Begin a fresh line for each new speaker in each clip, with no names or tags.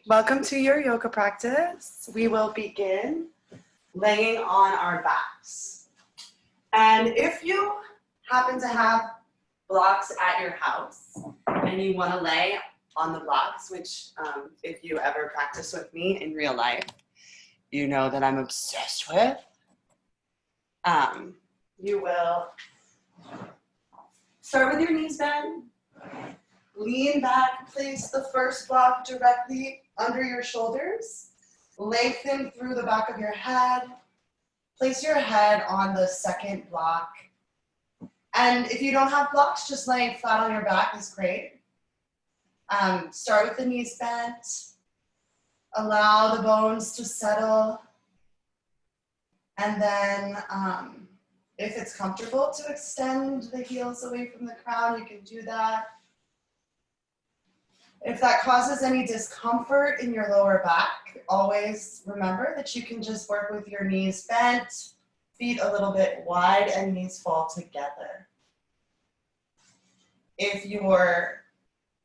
Welcome to your yoga practice. We will begin laying on our backs. And if you happen to have blocks at your house and you want to lay on the blocks, which if you ever practice with me in real life, you know that I'm obsessed with, you will start with your knees bent. Lean back, place the first block directly under your shoulders. Lengthen through the back of your head. Place your head on the second block. And if you don't have blocks, just laying flat on your back is great. Start with the knees bent. Allow the bones to settle. And then if it's comfortable to extend the heels away from the crown, you can do that. If that causes any discomfort in your lower back, always remember that you can just work with your knees bent, feet a little bit wide, and knees fall together. If your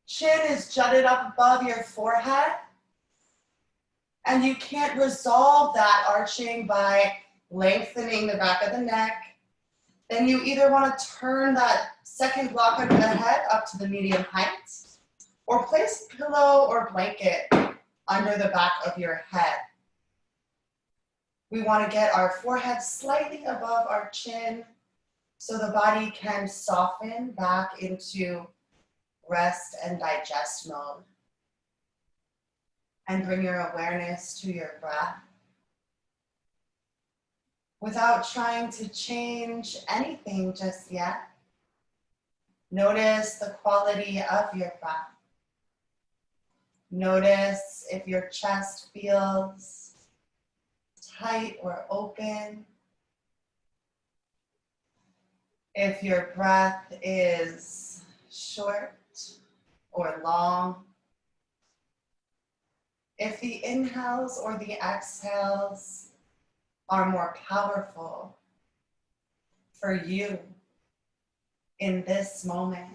chin is jutted up above your forehead, and you can't resolve that arching by lengthening the back of the neck, then you either want to turn that second block under the head up to the medium height, or place a pillow or blanket under the back of your head. We want to get our forehead slightly above our chin so the body can soften back into rest and digest mode. And bring your awareness to your breath without trying to change anything just yet. Notice the quality of your breath. Notice if your chest feels tight or open. If your breath is short or long. If the inhales or the exhales are more powerful for you in this moment.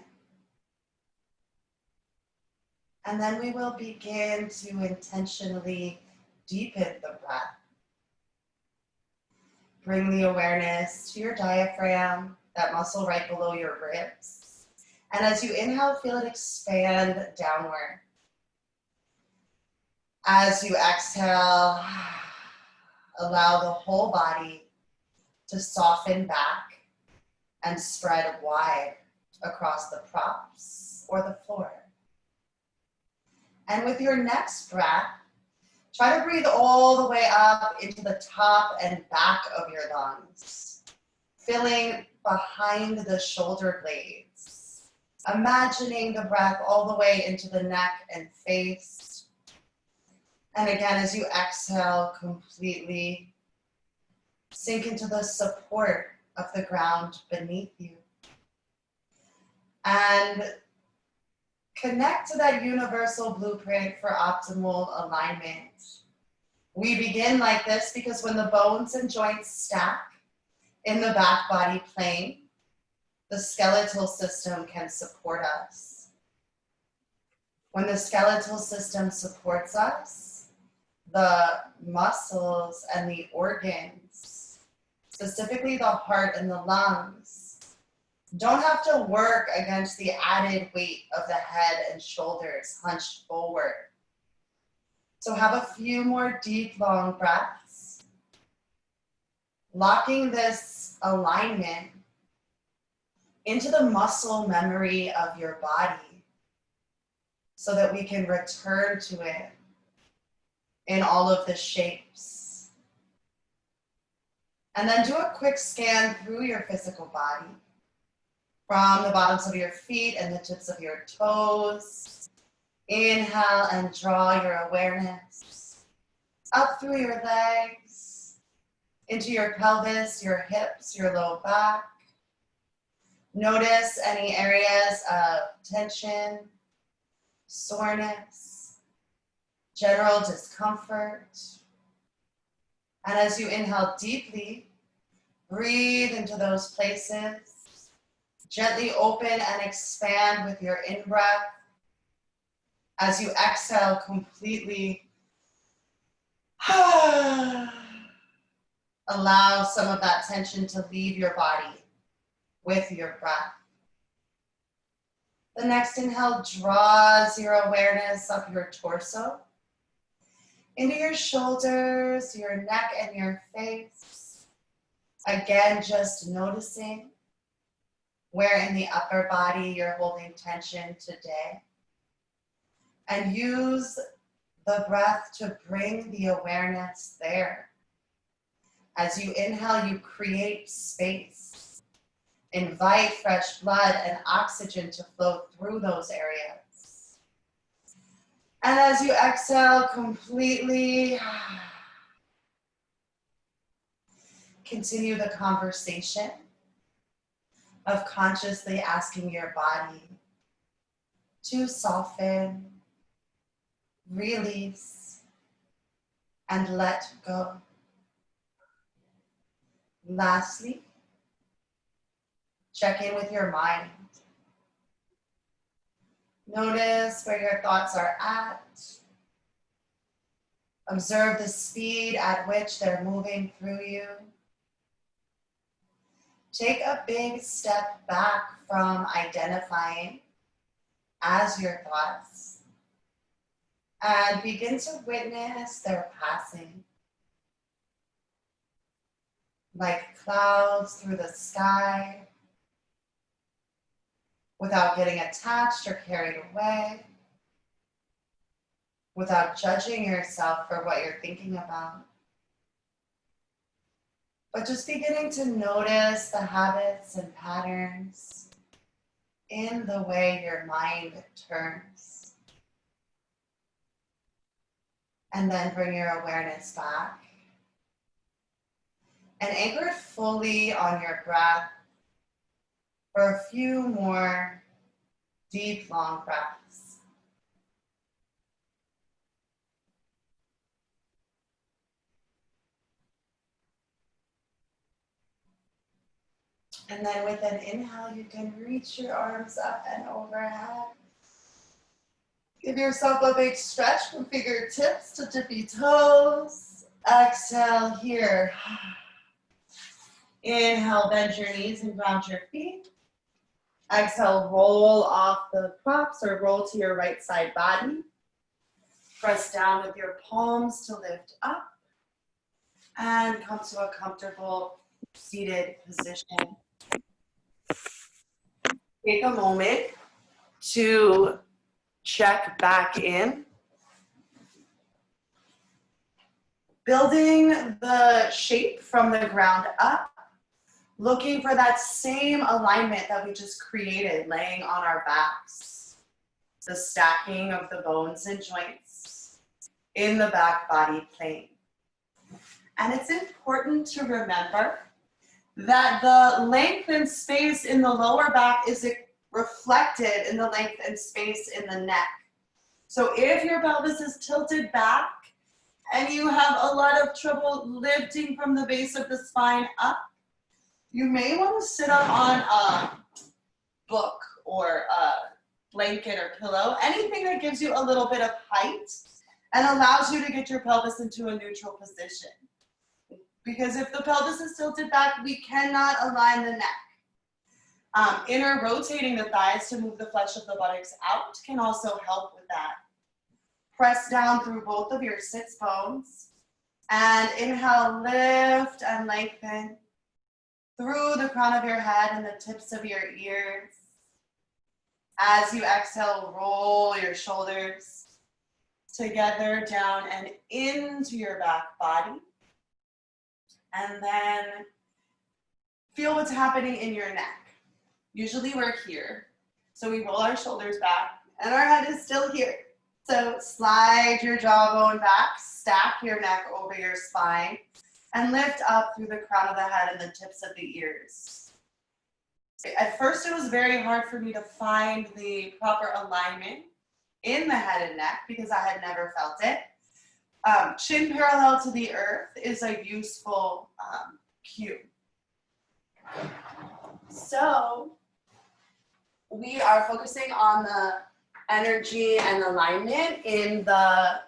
And then we will begin to intentionally deepen the breath. Bring the awareness to your diaphragm, that muscle right below your ribs. And as you inhale, feel it expand downward. As you exhale, allow the whole body to soften back and spread wide across the props or the floor. And with your next breath, try to breathe all the way up into the top and back of your lungs, filling behind the shoulder blades, imagining the breath all the way into the neck and face. And again, as you exhale, completely sink into the support of the ground beneath you. And connect to that universal blueprint for optimal alignment. We begin like this because when the bones and joints stack in the back body plane, the skeletal system can support us. When the skeletal system supports us, the muscles and the organs, specifically the heart and the lungs, don't have to work against the added weight of the head and shoulders hunched forward. So have a few more deep, long breaths, locking this alignment into the muscle memory of your body so that we can return to it in all of the shapes. And then do a quick scan through your physical body, from the bottoms of your feet and the tips of your toes. Inhale and draw your awareness up through your legs, into your pelvis, your hips, your low back. Notice any areas of tension, soreness, general discomfort. And as you inhale deeply, breathe into those places. Gently open and expand with your in-breath. As you exhale, completely allow some of that tension to leave your body with your breath. The next inhale draws your awareness up your torso, into your shoulders, your neck, and your face. Again, just noticing where in the upper body you're holding tension today. And use the breath to bring the awareness there. As you inhale, you create space. Invite fresh blood and oxygen to flow through those areas. And as you exhale, completely continue the conversation of consciously asking your body to soften, release, and let go. Lastly, check in with your mind. Notice where your thoughts are at. Observe the speed at which they're moving through you. Take a big step back from identifying as your thoughts and begin to witness their passing. Like clouds through the sky, without getting attached or carried away, without judging yourself for what you're thinking about. But just beginning to notice the habits and patterns in the way your mind turns. And then bring your awareness back. And anchor it fully on your breath for a few more deep, long breaths. And then with an inhale, you can reach your arms up and overhead. Give yourself a big stretch from fingertips to tippy toes. Exhale here. Inhale, bend your knees and ground your feet. Exhale, roll off the props or roll to your right side body. Press down with your palms to lift up. And come to a comfortable seated position. Take a moment to check back in. Building the shape from the ground up. Looking for that same alignment that we just created, laying on our backs. The stacking of the bones and joints in the back body plane. And it's important to remember that the length and space in the lower back is reflected in the length and space in the neck. So if your pelvis is tilted back and you have a lot of trouble lifting from the base of the spine up, you may want to sit up on a book or a blanket or pillow, anything that gives you a little bit of height and allows you to get your pelvis into a neutral position. Because if the pelvis is tilted back, we cannot align the neck. Inner rotating the thighs to move the flesh of the buttocks out can also help with that. Press down through both of your sits bones and inhale, lift and lengthen through the crown of your head and the tips of your ears. As you exhale, roll your shoulders together, down and into your back body. And then feel what's happening in your neck. Usually we're here. So we roll our shoulders back and our head is still here. So slide your jawbone back, stack your neck over your spine, and lift up through the crown of the head and the tips of the ears. At first, it was very hard for me to find the proper alignment in the head and neck because I had never felt it. Chin parallel to the earth is a useful cue. So we are focusing on the energy and alignment in the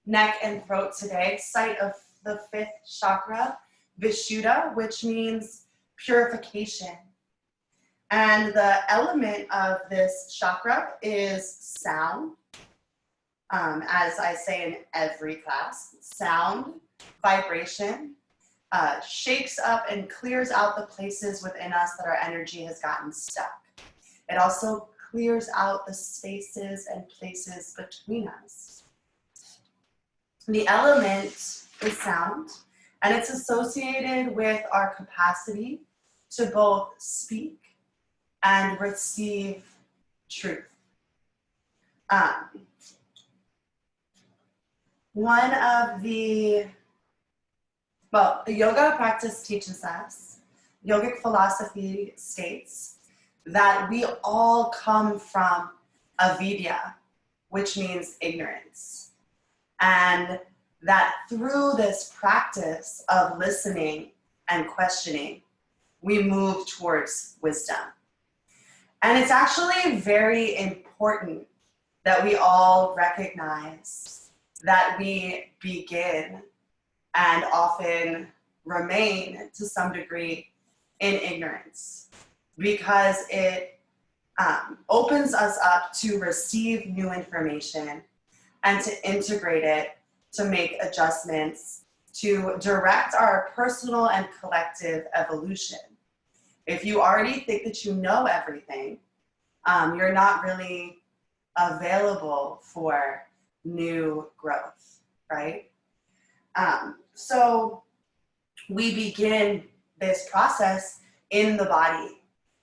neck and throat today, site of the 5th chakra, Vishuddha, which means purification. And the element of this chakra is sound. As I say in every class, sound, vibration, shakes up and clears out the places within us that our energy has gotten stuck. It also clears out the spaces and places between us. The element is sound, and it's associated with our capacity to both speak and receive truth. The yoga practice teaches us, yogic philosophy states that we all come from avidya, which means ignorance. And that through this practice of listening and questioning, we move towards wisdom. And it's actually very important that we all recognize that we begin and often remain to some degree in ignorance, because it opens us up to receive new information and to integrate it, to make adjustments, to direct our personal and collective evolution. If you already think that you know everything, you're not really available for new growth, right? So we begin this process in the body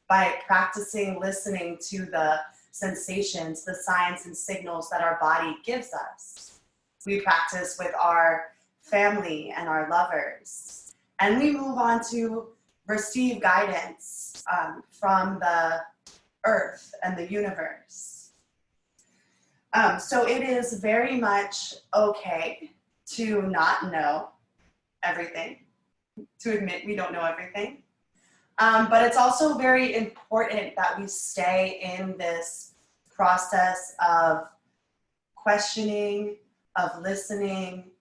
by practicing listening to the sensations, the signs and signals that our body gives us. We practice with our family and our lovers, and we move on to receive guidance from the earth and the universe. So it is very much okay to not know everything, to admit we don't know everything. But it's also very important that we stay in this process of questioning, of listening,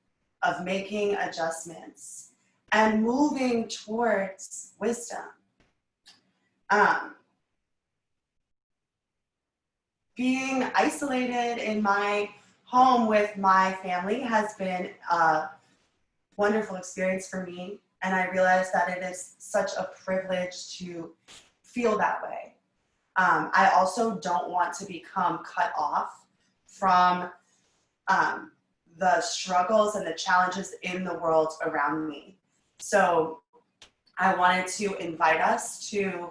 of making adjustments, and moving towards wisdom. Being isolated in my home with my family has been a wonderful experience for me, and I realize that it is such a privilege to feel that way. I also don't want to become cut off from the struggles and the challenges in the world around me. So I wanted to invite us to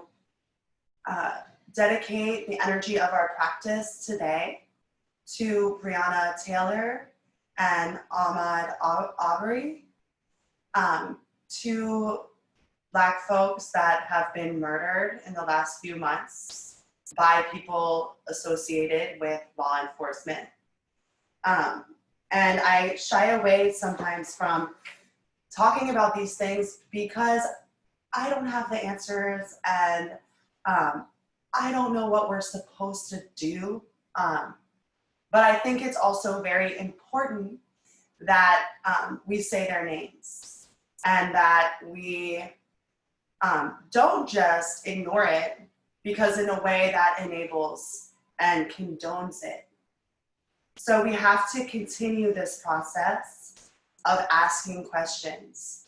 dedicate the energy of our practice today to Breonna Taylor and Ahmaud Arbery, two Black folks that have been murdered in the last few months by people associated with law enforcement. And I shy away sometimes from talking about these things because I don't have the answers, and I don't know what we're supposed to do. But I think it's also very important that we say their names, and that we don't just ignore it, because in a way that enables and condones it. So we have to continue this process of asking questions,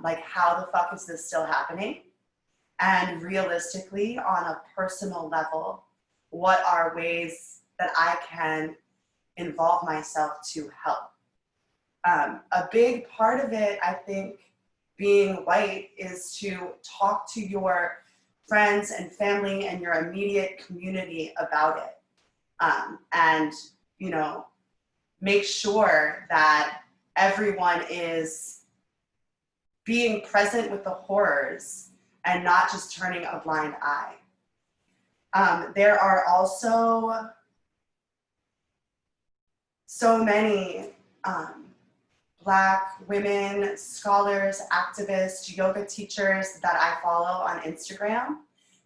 like how the fuck is this still happening? And realistically, on a personal level, what are ways that I can involve myself to help? A big part of it, I think, being white, is to talk to your friends and family and your immediate community about it. And, you know, make sure that everyone is being present with the horrors and not just turning a blind eye. There are also so many Black women, scholars, activists, yoga teachers that I follow on Instagram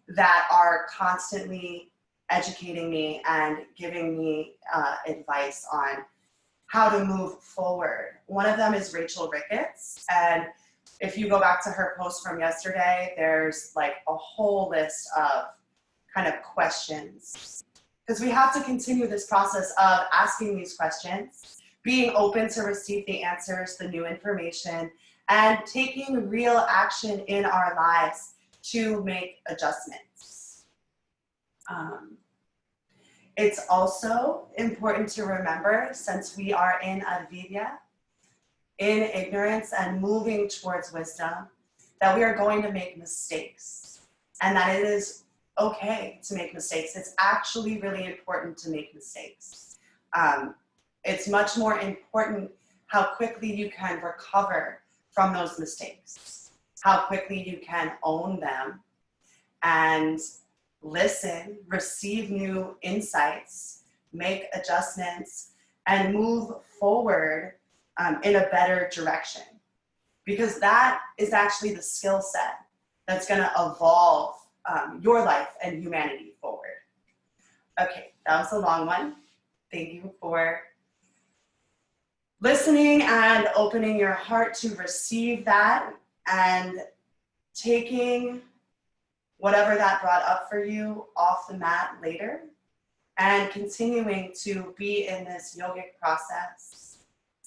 that are constantly educating me and giving me advice on how to move forward. One of them is Rachel Ricketts, and if you go back to her post from yesterday, there's like a whole list of kind of questions, because we have to continue this process of asking these questions, being open to receive the answers, the new information, and taking real action in our lives to make adjustments. It's also important to remember, since we are in avidya, in ignorance and moving towards wisdom, that we are going to make mistakes and that it is okay to make mistakes. It's actually really important to make mistakes. It's much more important how quickly you can recover from those mistakes, how quickly you can own them and listen, receive new insights, make adjustments, and move forward in a better direction. Because that is actually the skill set that's going to evolve your life and humanity forward. Okay, that was a long one. Thank you for listening and opening your heart to receive that and taking whatever that brought up for you off the mat later and continuing to be in this yogic process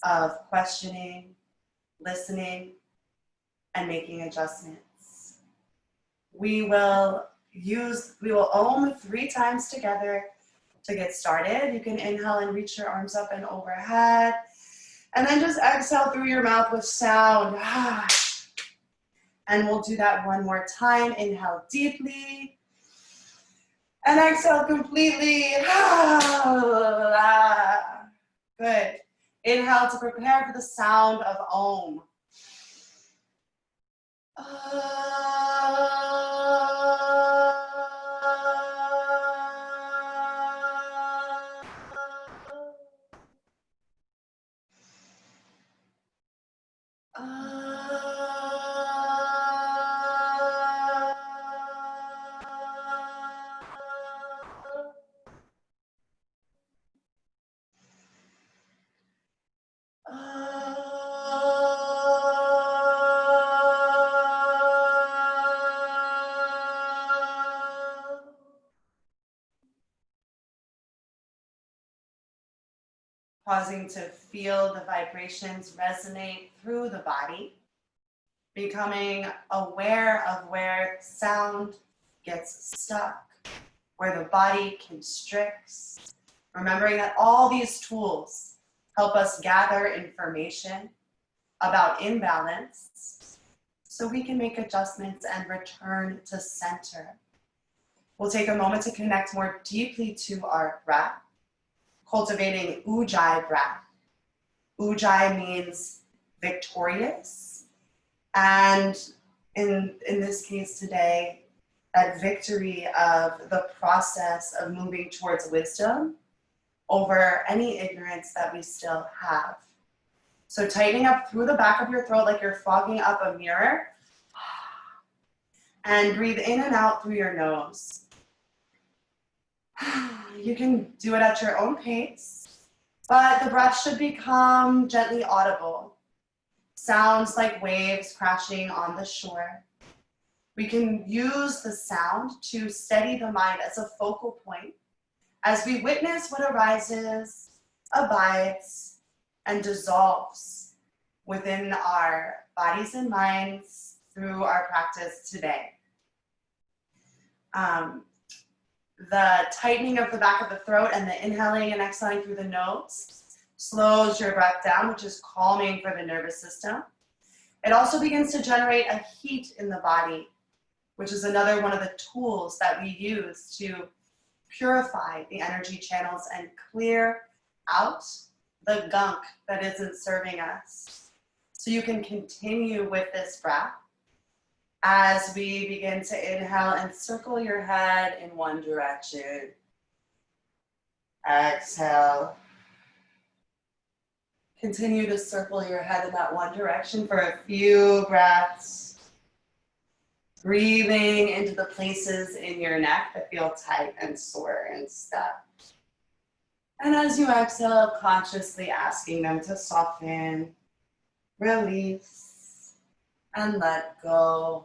of questioning, listening, and making adjustments. We will Om 3 times together to get started. You can inhale and reach your arms up and overhead. And then just exhale through your mouth with sound. And we'll do that one more time. Inhale deeply. And exhale completely. Good. Inhale to prepare for the sound of Om. Pausing to feel the vibrations resonate through the body, becoming aware of where sound gets stuck, where the body constricts, remembering that all these tools help us gather information about imbalance so we can make adjustments and return to center. We'll take a moment to connect more deeply to our breath, cultivating Ujjayi breath. Ujjayi means victorious. And in this case today, that victory of the process of moving towards wisdom over any ignorance that we still have. So tightening up through the back of your throat like you're fogging up a mirror. And breathe in and out through your nose. You can do it at your own pace, but the breath should become gently audible. Sounds like waves crashing on the shore. We can use the sound to steady the mind as a focal point as we witness what arises, abides, and dissolves within our bodies and minds through our practice today. The tightening of the back of the throat and the inhaling and exhaling through the nose slows your breath down, which is calming for the nervous system. It also begins to generate a heat in the body, which is another one of the tools that we use to purify the energy channels and clear out the gunk that isn't serving us. So you can continue with this breath as we begin to inhale and circle your head in one direction. Exhale. Continue to circle your head in that one direction for a few breaths. Breathing into the places in your neck that feel tight and sore and stuck. And as you exhale, consciously asking them to soften, release, and let go.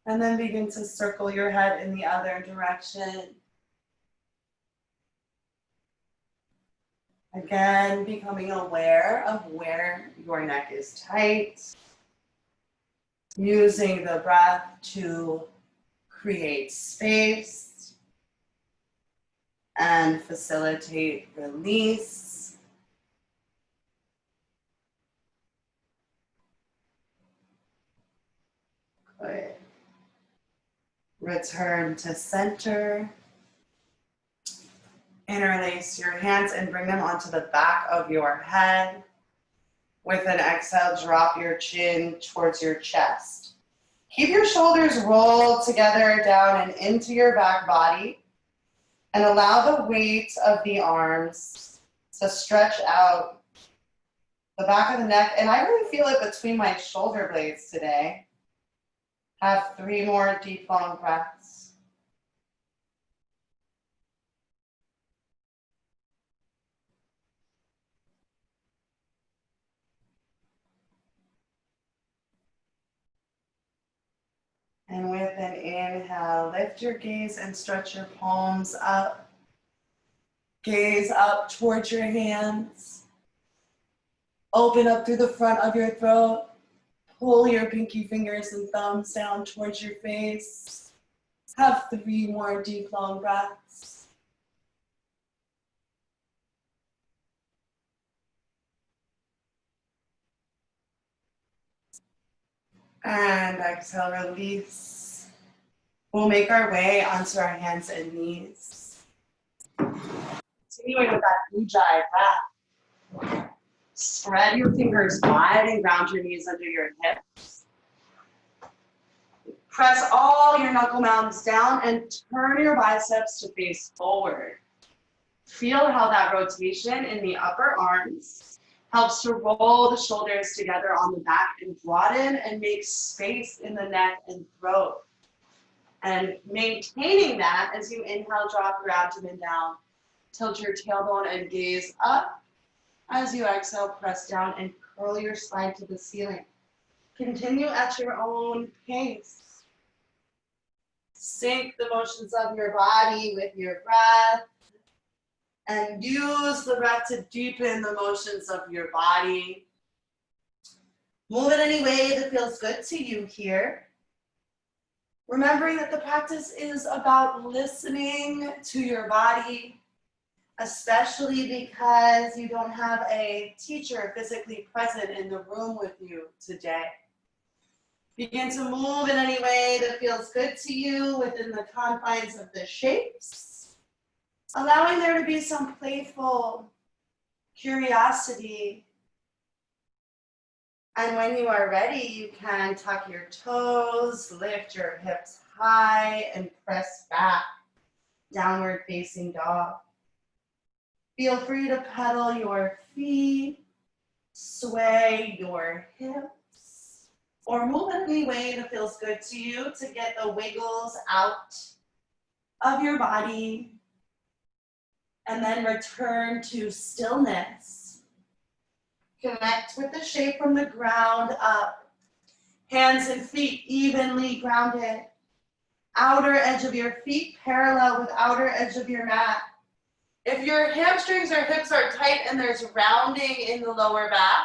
And then begin to circle your head in the other direction. Again, becoming aware of where your neck is tight. Using the breath to create space and facilitate release. Good. Return to center. Interlace your hands and bring them onto the back of your head. With an exhale, drop your chin towards your chest. Keep your shoulders rolled together down and into your back body. And allow the weight of the arms to stretch out the back of the neck. And I really feel it between my shoulder blades today. Have 3 more deep, long breaths. And with an inhale, lift your gaze and stretch your palms up. Gaze up towards your hands. Open up through the front of your throat. Pull your pinky fingers and thumbs down towards your face. Have 3 more deep, long breaths. And exhale, release. We'll make our way onto our hands and knees. Continuing with that Ujjayi breath. Spread your fingers wide and ground your knees under your hips. Press all your knuckle mounds down and turn your biceps to face forward. Feel how that rotation in the upper arms helps to roll the shoulders together on the back and broaden and make space in the neck and throat. And maintaining that as you inhale, drop your abdomen down. Tilt your tailbone and gaze up. As you exhale, press down and curl your spine to the ceiling. Continue at your own pace. Sync the motions of your body with your breath. And use the breath to deepen the motions of your body. Move in any way that feels good to you here. Remembering that the practice is about listening to your body, especially because you don't have a teacher physically present in the room with you today. Begin to move in any way that feels good to you within the confines of the shapes, allowing there to be some playful curiosity. And when you are ready, you can tuck your toes, lift your hips high, and press back, downward facing dog. Feel free to pedal your feet, sway your hips, or move in any way that feels good to you to get the wiggles out of your body. And then return to stillness. Connect with the shape from the ground up. Hands and feet evenly grounded. Outer edge of your feet parallel with outer edge of your mat. If your hamstrings or hips are tight and there's rounding in the lower back,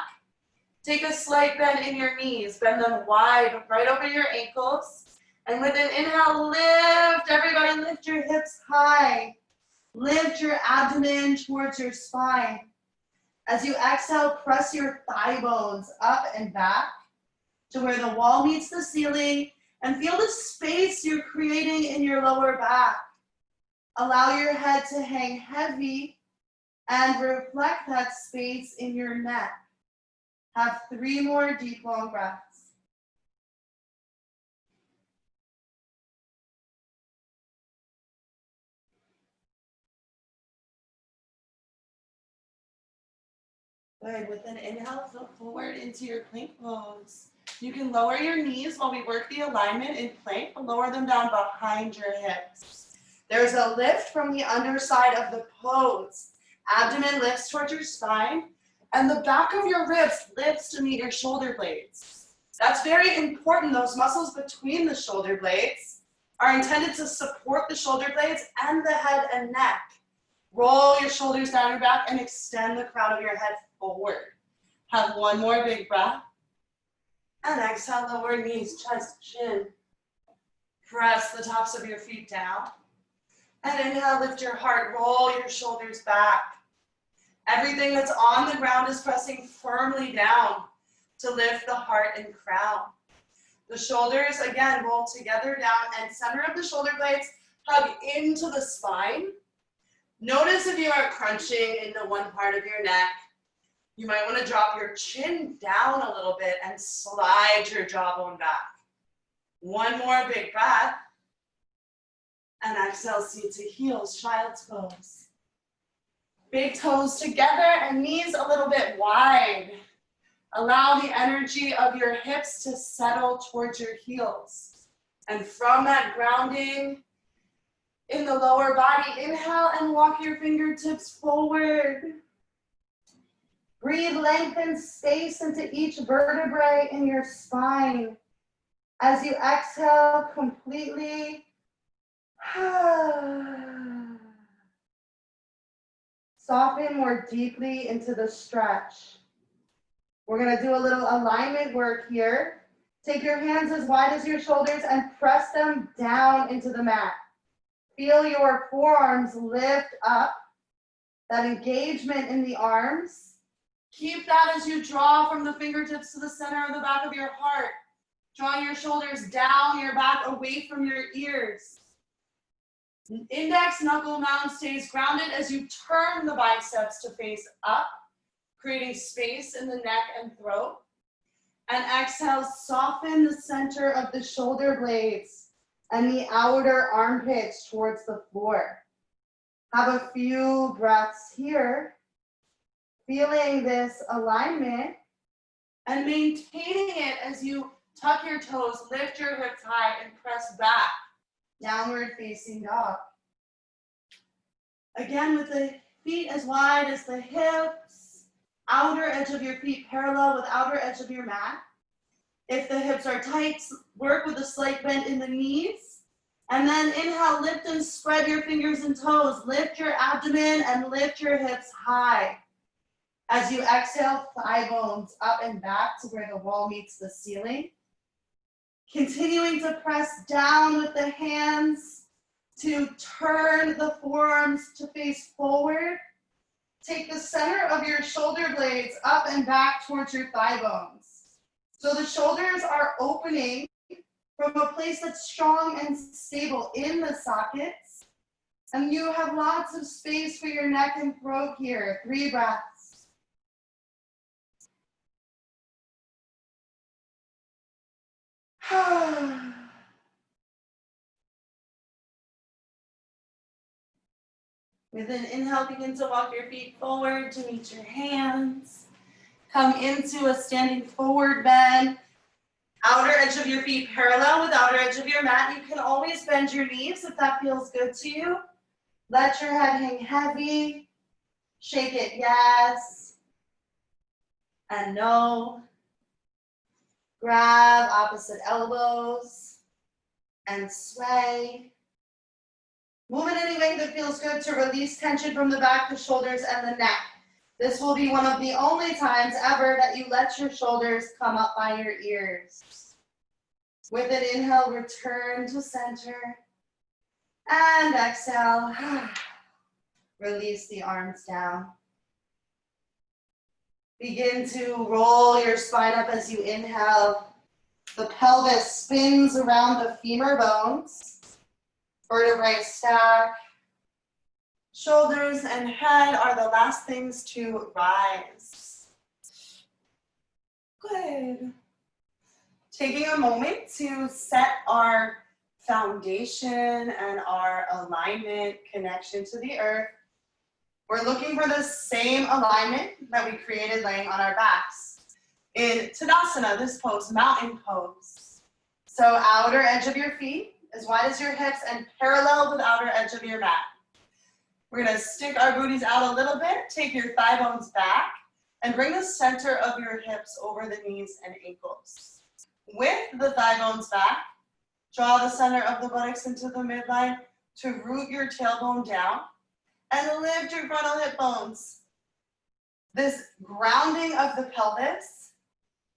take a slight bend in your knees. Bend them wide right over your ankles. And with an inhale, lift. Everybody lift your hips high. Lift your abdomen towards your spine. As you exhale, press your thigh bones up and back to where the wall meets the ceiling and feel the space you're creating in your lower back. Allow your head to hang heavy and reflect that space in your neck. Have 3 more deep, long breaths. Good. With an inhale, flip forward into your plank pose. You can lower your knees while we work the alignment in plank, but lower them down behind your hips. There's a lift from the underside of the pose. Abdomen lifts towards your spine, and the back of your ribs lifts to meet your shoulder blades. That's very important. Those muscles between the shoulder blades are intended to support the shoulder blades and the head and neck. Roll your shoulders down your back and extend the crown of your head forward. Have one more big breath. And exhale, lower knees, chest, chin. Press the tops of your feet down. And inhale, lift your heart, roll your shoulders back. Everything that's on the ground is pressing firmly down to lift the heart and crown. The shoulders, again, roll together down, and center of the shoulder blades hug into the spine. Notice if you are crunching into one part of your neck. You might want to drop your chin down a little bit and slide your jawbone back. One more big breath. And exhale, seat to heels, child's pose. Big toes together and knees a little bit wide. Allow the energy of your hips to settle towards your heels. And from that grounding in the lower body, inhale and walk your fingertips forward. Breathe length and space into each vertebrae in your spine. As you exhale completely, soften more deeply into the stretch. We're going to do a little alignment work here. Take your hands as wide as your shoulders and press them down into the mat. Feel your forearms lift up, that engagement in the arms. Keep that as you draw from the fingertips to the center of the back of your heart. Drawing your shoulders down your back, away from your ears. Index knuckle mound stays grounded as you turn the biceps to face up, creating space in the neck and throat. And exhale, soften the center of the shoulder blades and the outer armpits towards the floor. Have a few breaths here, feeling this alignment and maintaining it as you tuck your toes, lift your hips high, and press back. Downward facing dog. Again, with the feet as wide as the hips, outer edge of your feet parallel with outer edge of your mat. If the hips are tight, work with a slight bend in the knees. And then inhale, lift and spread your fingers and toes. Lift your abdomen and lift your hips high. As you exhale, thigh bones up and back to where the wall meets the ceiling. Continuing to press down with the hands to turn the forearms to face forward. Take the center of your shoulder blades up and back towards your thigh bones. So the shoulders are opening from a place that's strong and stable in the sockets. And you have lots of space for your neck and throat here. 3 breaths. With an inhale, begin to walk your feet forward to meet your hands. Come into a standing forward bend. Outer edge of your feet parallel with outer edge of your mat. You can always bend your knees if that feels good to you. Let your head hang heavy. Shake it yes and no. Grab opposite elbows and sway. Move in any way that feels good to release tension from the back, the shoulders, and the neck. This will be one of the only times ever that you let your shoulders come up by your ears. With an inhale, return to center. And exhale, release the arms down. Begin to roll your spine up as you inhale. The pelvis spins around the femur bones. Vertebrae stack. Shoulders and head are the last things to rise. Good. Taking a moment to set our foundation and our alignment connection to the earth. We're looking for the same alignment that we created laying on our backs. In Tadasana, this pose, mountain pose. So outer edge of your feet, as wide as your hips and parallel with the outer edge of your mat. We're gonna stick our booties out a little bit, take your thigh bones back, and bring the center of your hips over the knees and ankles. With the thigh bones back, draw the center of the buttocks into the midline to root your tailbone down and lift your frontal hip bones. This grounding of the pelvis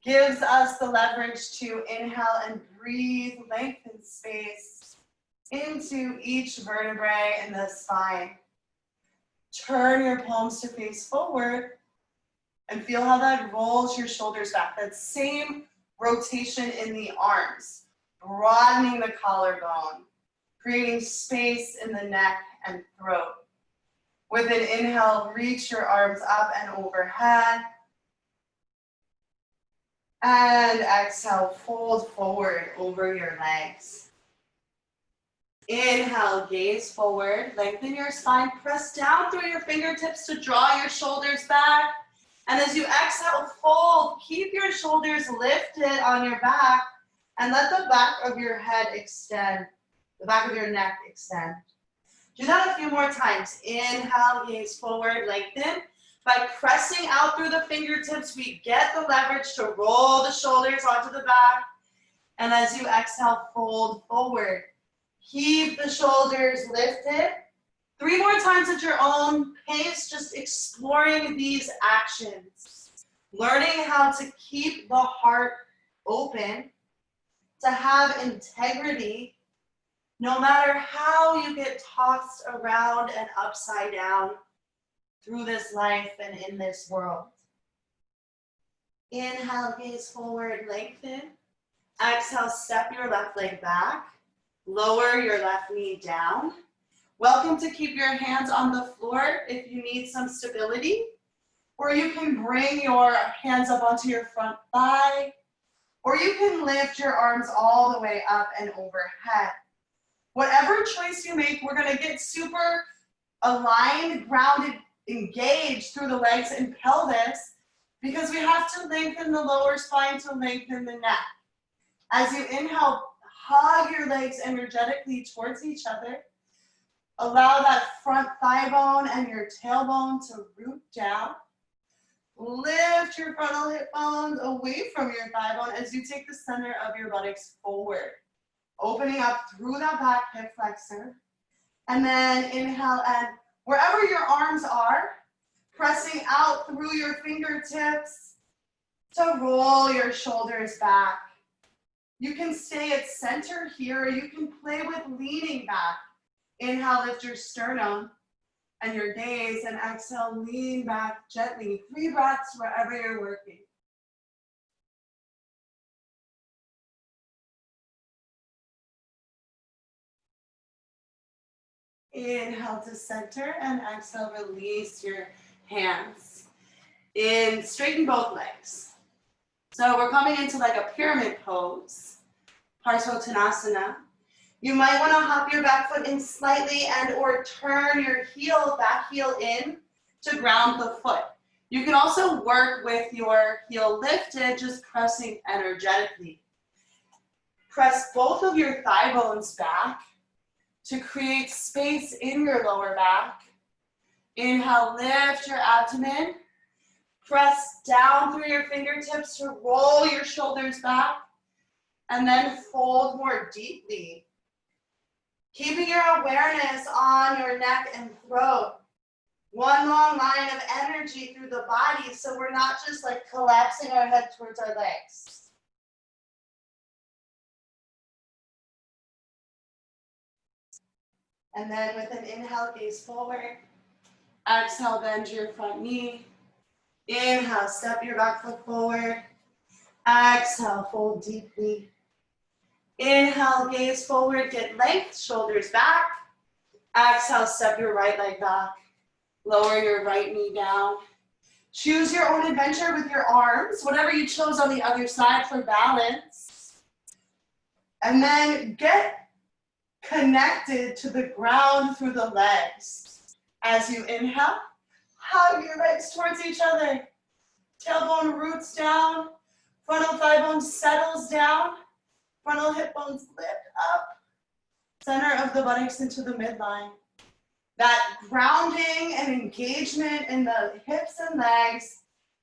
gives us the leverage to inhale and breathe, lengthen space into each vertebrae in the spine. Turn your palms to face forward and feel how that rolls your shoulders back. That same rotation in the arms, broadening the collarbone, creating space in the neck and throat. With an inhale, reach your arms up and overhead. And exhale, fold forward over your legs. Inhale, gaze forward, lengthen your spine, press down through your fingertips to draw your shoulders back. And as you exhale, fold, keep your shoulders lifted on your back and let the back of your head extend, the back of your neck extend. Do that a few more times. Inhale, gaze forward, lengthen. By pressing out through the fingertips, we get the leverage to roll the shoulders onto the back. And as you exhale, fold forward. Keep the shoulders lifted. 3 more times at your own pace, just exploring these actions. Learning how to keep the heart open, to have integrity, no matter how you get tossed around and upside down through this life and in this world. Inhale, gaze forward, lengthen. Exhale, step your left leg back. Lower your left knee down. Welcome to keep your hands on the floor if you need some stability, or you can bring your hands up onto your front thigh, or you can lift your arms all the way up and overhead. Whatever choice you make, we're gonna get super aligned, grounded, engaged through the legs and pelvis because we have to lengthen the lower spine to lengthen the neck. As you inhale, hug your legs energetically towards each other. Allow that front thigh bone and your tailbone to root down. Lift your frontal hip bones away from your thigh bone as you take the center of your buttocks forward. Opening up through that back hip flexor. And then inhale, and wherever your arms are, pressing out through your fingertips to roll your shoulders back. You can stay at center here, or you can play with leaning back. Inhale, lift your sternum and your gaze, and exhale, lean back gently. 3 breaths wherever you're working. Inhale to center and exhale, release your hands. Straighten both legs. So we're coming into like a pyramid pose, Parsvottanasana. You might want to hop your back foot in slightly and or turn your back heel in to ground the foot. You can also work with your heel lifted, just pressing energetically. Press both of your thigh bones back to create space in your lower back. Inhale, lift your abdomen. Press down through your fingertips to roll your shoulders back, and then fold more deeply. Keeping your awareness on your neck and throat. One long line of energy through the body, so we're not just like collapsing our head towards our legs. And then with an inhale, gaze forward. Exhale, bend your front knee. Inhale, step your back foot forward. Exhale, fold deeply. Inhale, gaze forward, get length, shoulders back. Exhale, step your right leg back. Lower your right knee down. Choose your own adventure with your arms, whatever you chose on the other side for balance. And then get connected to the ground through the legs. As you inhale, hug your legs towards each other. Tailbone roots down. Frontal thigh bone settles down. Frontal hip bones lift up. Center of the buttocks into the midline. That grounding and engagement in the hips and legs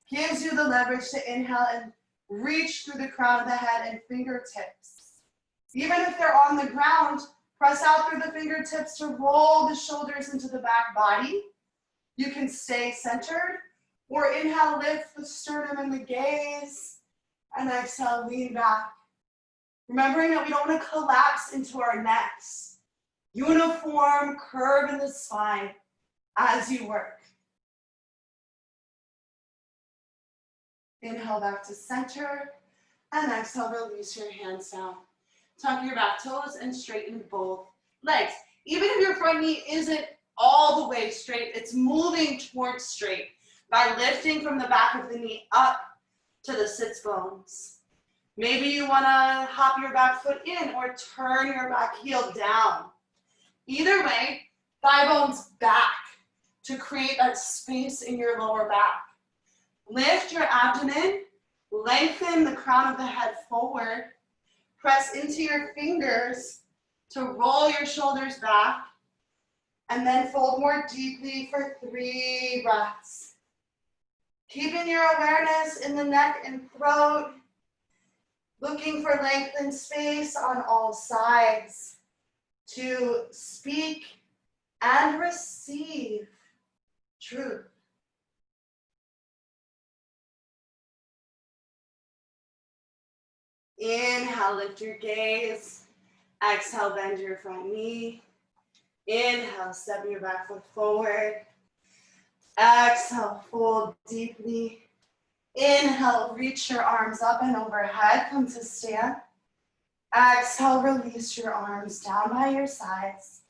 gives you the leverage to inhale and reach through the crown of the head and fingertips. Even if they're on the ground, press out through the fingertips to roll the shoulders into the back body. You can stay centered, or inhale, lift the sternum and the gaze, and exhale, lean back. Remembering that we don't want to collapse into our necks. Uniform curve in the spine as you work. Inhale back to center, and exhale, release your hands down. Tuck your back toes and straighten both legs. Even if your front knee isn't all the way straight, it's moving towards straight by lifting from the back of the knee up to the sits bones. Maybe you want to hop your back foot in or turn your back heel down. Either way, thigh bones back to create that space in your lower back. Lift your abdomen, lengthen the crown of the head forward, press into your fingers to roll your shoulders back, and then fold more deeply for 3 breaths. Keeping your awareness in the neck and throat, looking for lengthened space on all sides to speak and receive truth. Inhale, lift your gaze. Exhale, bend your front knee. Inhale, step your back foot forward. Exhale, fold deeply. Inhale, reach your arms up and overhead. Come to stand. Exhale, release your arms down by your sides.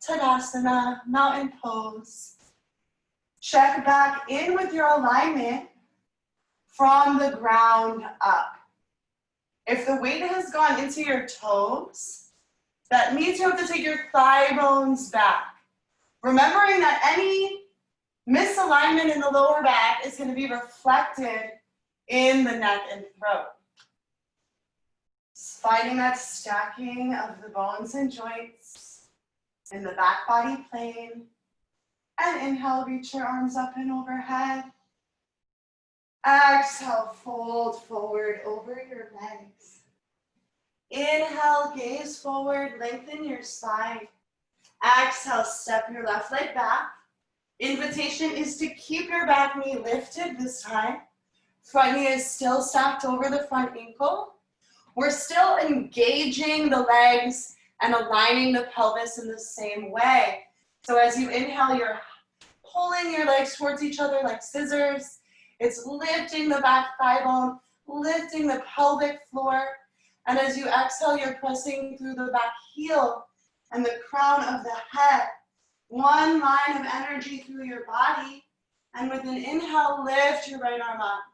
Tadasana, mountain pose. Check back in with your alignment from the ground up. If the weight has gone into your toes, that means you have to take your thigh bones back. Remembering that any misalignment in the lower back is going to be reflected in the neck and throat. Finding that stacking of the bones and joints in the back body plane. And inhale, reach your arms up and overhead. Exhale, fold forward over your legs. Inhale, gaze forward, lengthen your spine. Exhale, step your left leg back. Invitation is to keep your back knee lifted this time. Front knee is still stacked over the front ankle. We're still engaging the legs and aligning the pelvis in the same way. So as you inhale, you're pulling your legs towards each other like scissors. It's lifting the back thigh bone, lifting the pelvic floor. And as you exhale, you're pressing through the back heel and the crown of the head. One line of energy through your body. And with an inhale, lift your right arm up.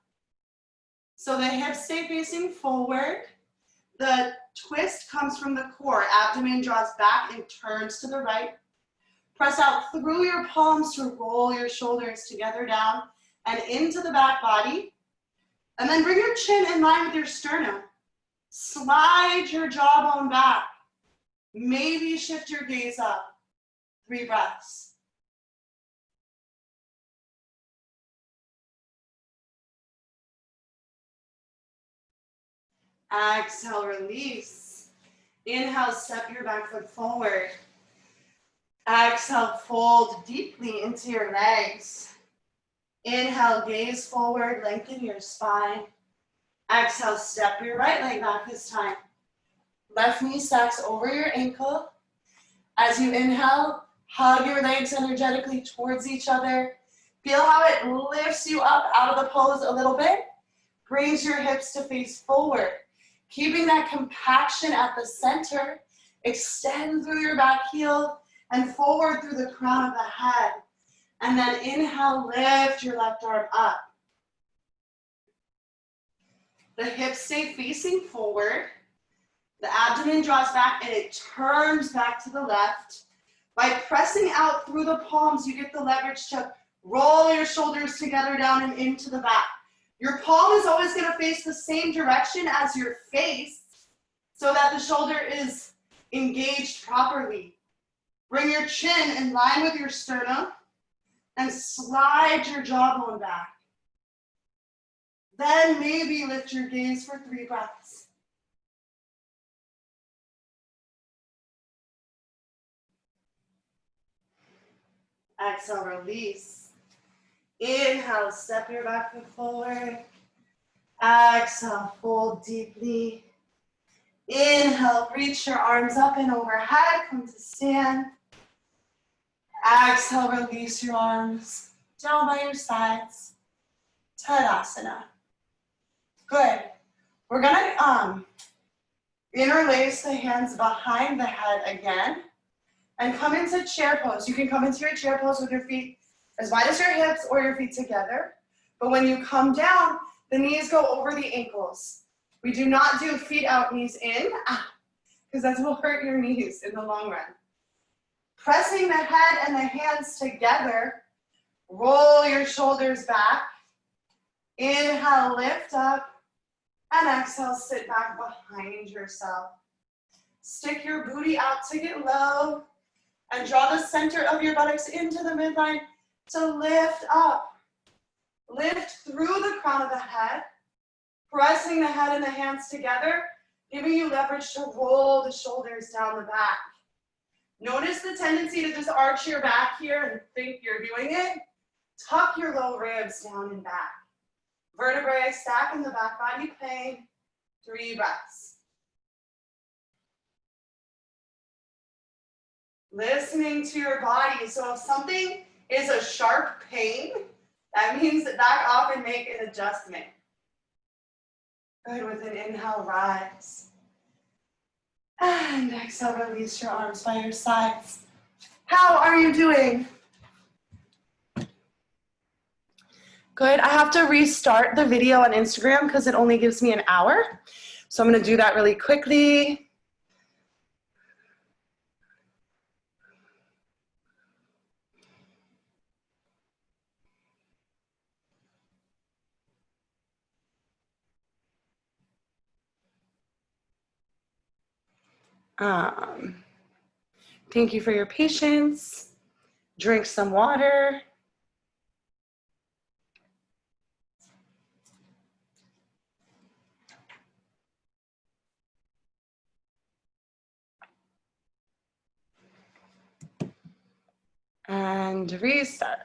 So the hips stay facing forward. The twist comes from the core. Abdomen draws back and turns to the right. Press out through your palms to roll your shoulders together down and into the back body. And then bring your chin in line with your sternum. Slide your jawbone back. Maybe shift your gaze up. 3 breaths. Exhale, release. Inhale, step your back foot forward. Exhale, fold deeply into your legs. Inhale, gaze forward, lengthen your spine. Exhale, step your right leg back this time. Left knee stacks over your ankle. As you inhale, hug your legs energetically towards each other. Feel how it lifts you up out of the pose a little bit. Brings your hips to face forward. Keeping that compaction at the center. Extend through your back heel and forward through the crown of the head. And then inhale, lift your left arm up. The hips stay facing forward. The abdomen draws back and it turns back to the left. By pressing out through the palms, you get the leverage to roll your shoulders together down and into the back. Your palm is always going to face the same direction as your face so that the shoulder is engaged properly. Bring your chin in line with your sternum and slide your jawbone back. Then maybe lift your gaze for 3 breaths. Exhale, release. Inhale, step your back foot forward. Exhale, fold deeply. Inhale, reach your arms up and overhead, come to stand. Exhale, release your arms down by your sides. Tadasana. Good. We're gonna interlace the hands behind the head again and come into chair pose. You can come into your chair pose with your feet as wide as your hips or your feet together. But when you come down, the knees go over the ankles. We do not do feet out, knees in, because that will hurt your knees in the long run. Pressing the head and the hands together, roll your shoulders back. Inhale, lift up, and exhale, sit back behind yourself. Stick your booty out to get low, and draw the center of your buttocks into the midline to lift up. Lift through the crown of the head, pressing the head and the hands together, giving you leverage to roll the shoulders down the back. Notice the tendency to just arch your back here and think you're doing it. Tuck your low ribs down and back. Vertebrae stack in the back body plane. 3 breaths. Listening to your body. So if something is a sharp pain, that means that back off and make an adjustment. Good, with an inhale, rise. And exhale, release your arms by your sides. How are you doing? Good, I have to restart the video on Instagram because it only gives me an hour. So I'm gonna do that really quickly. Thank you for your patience. Drink some water. And restart.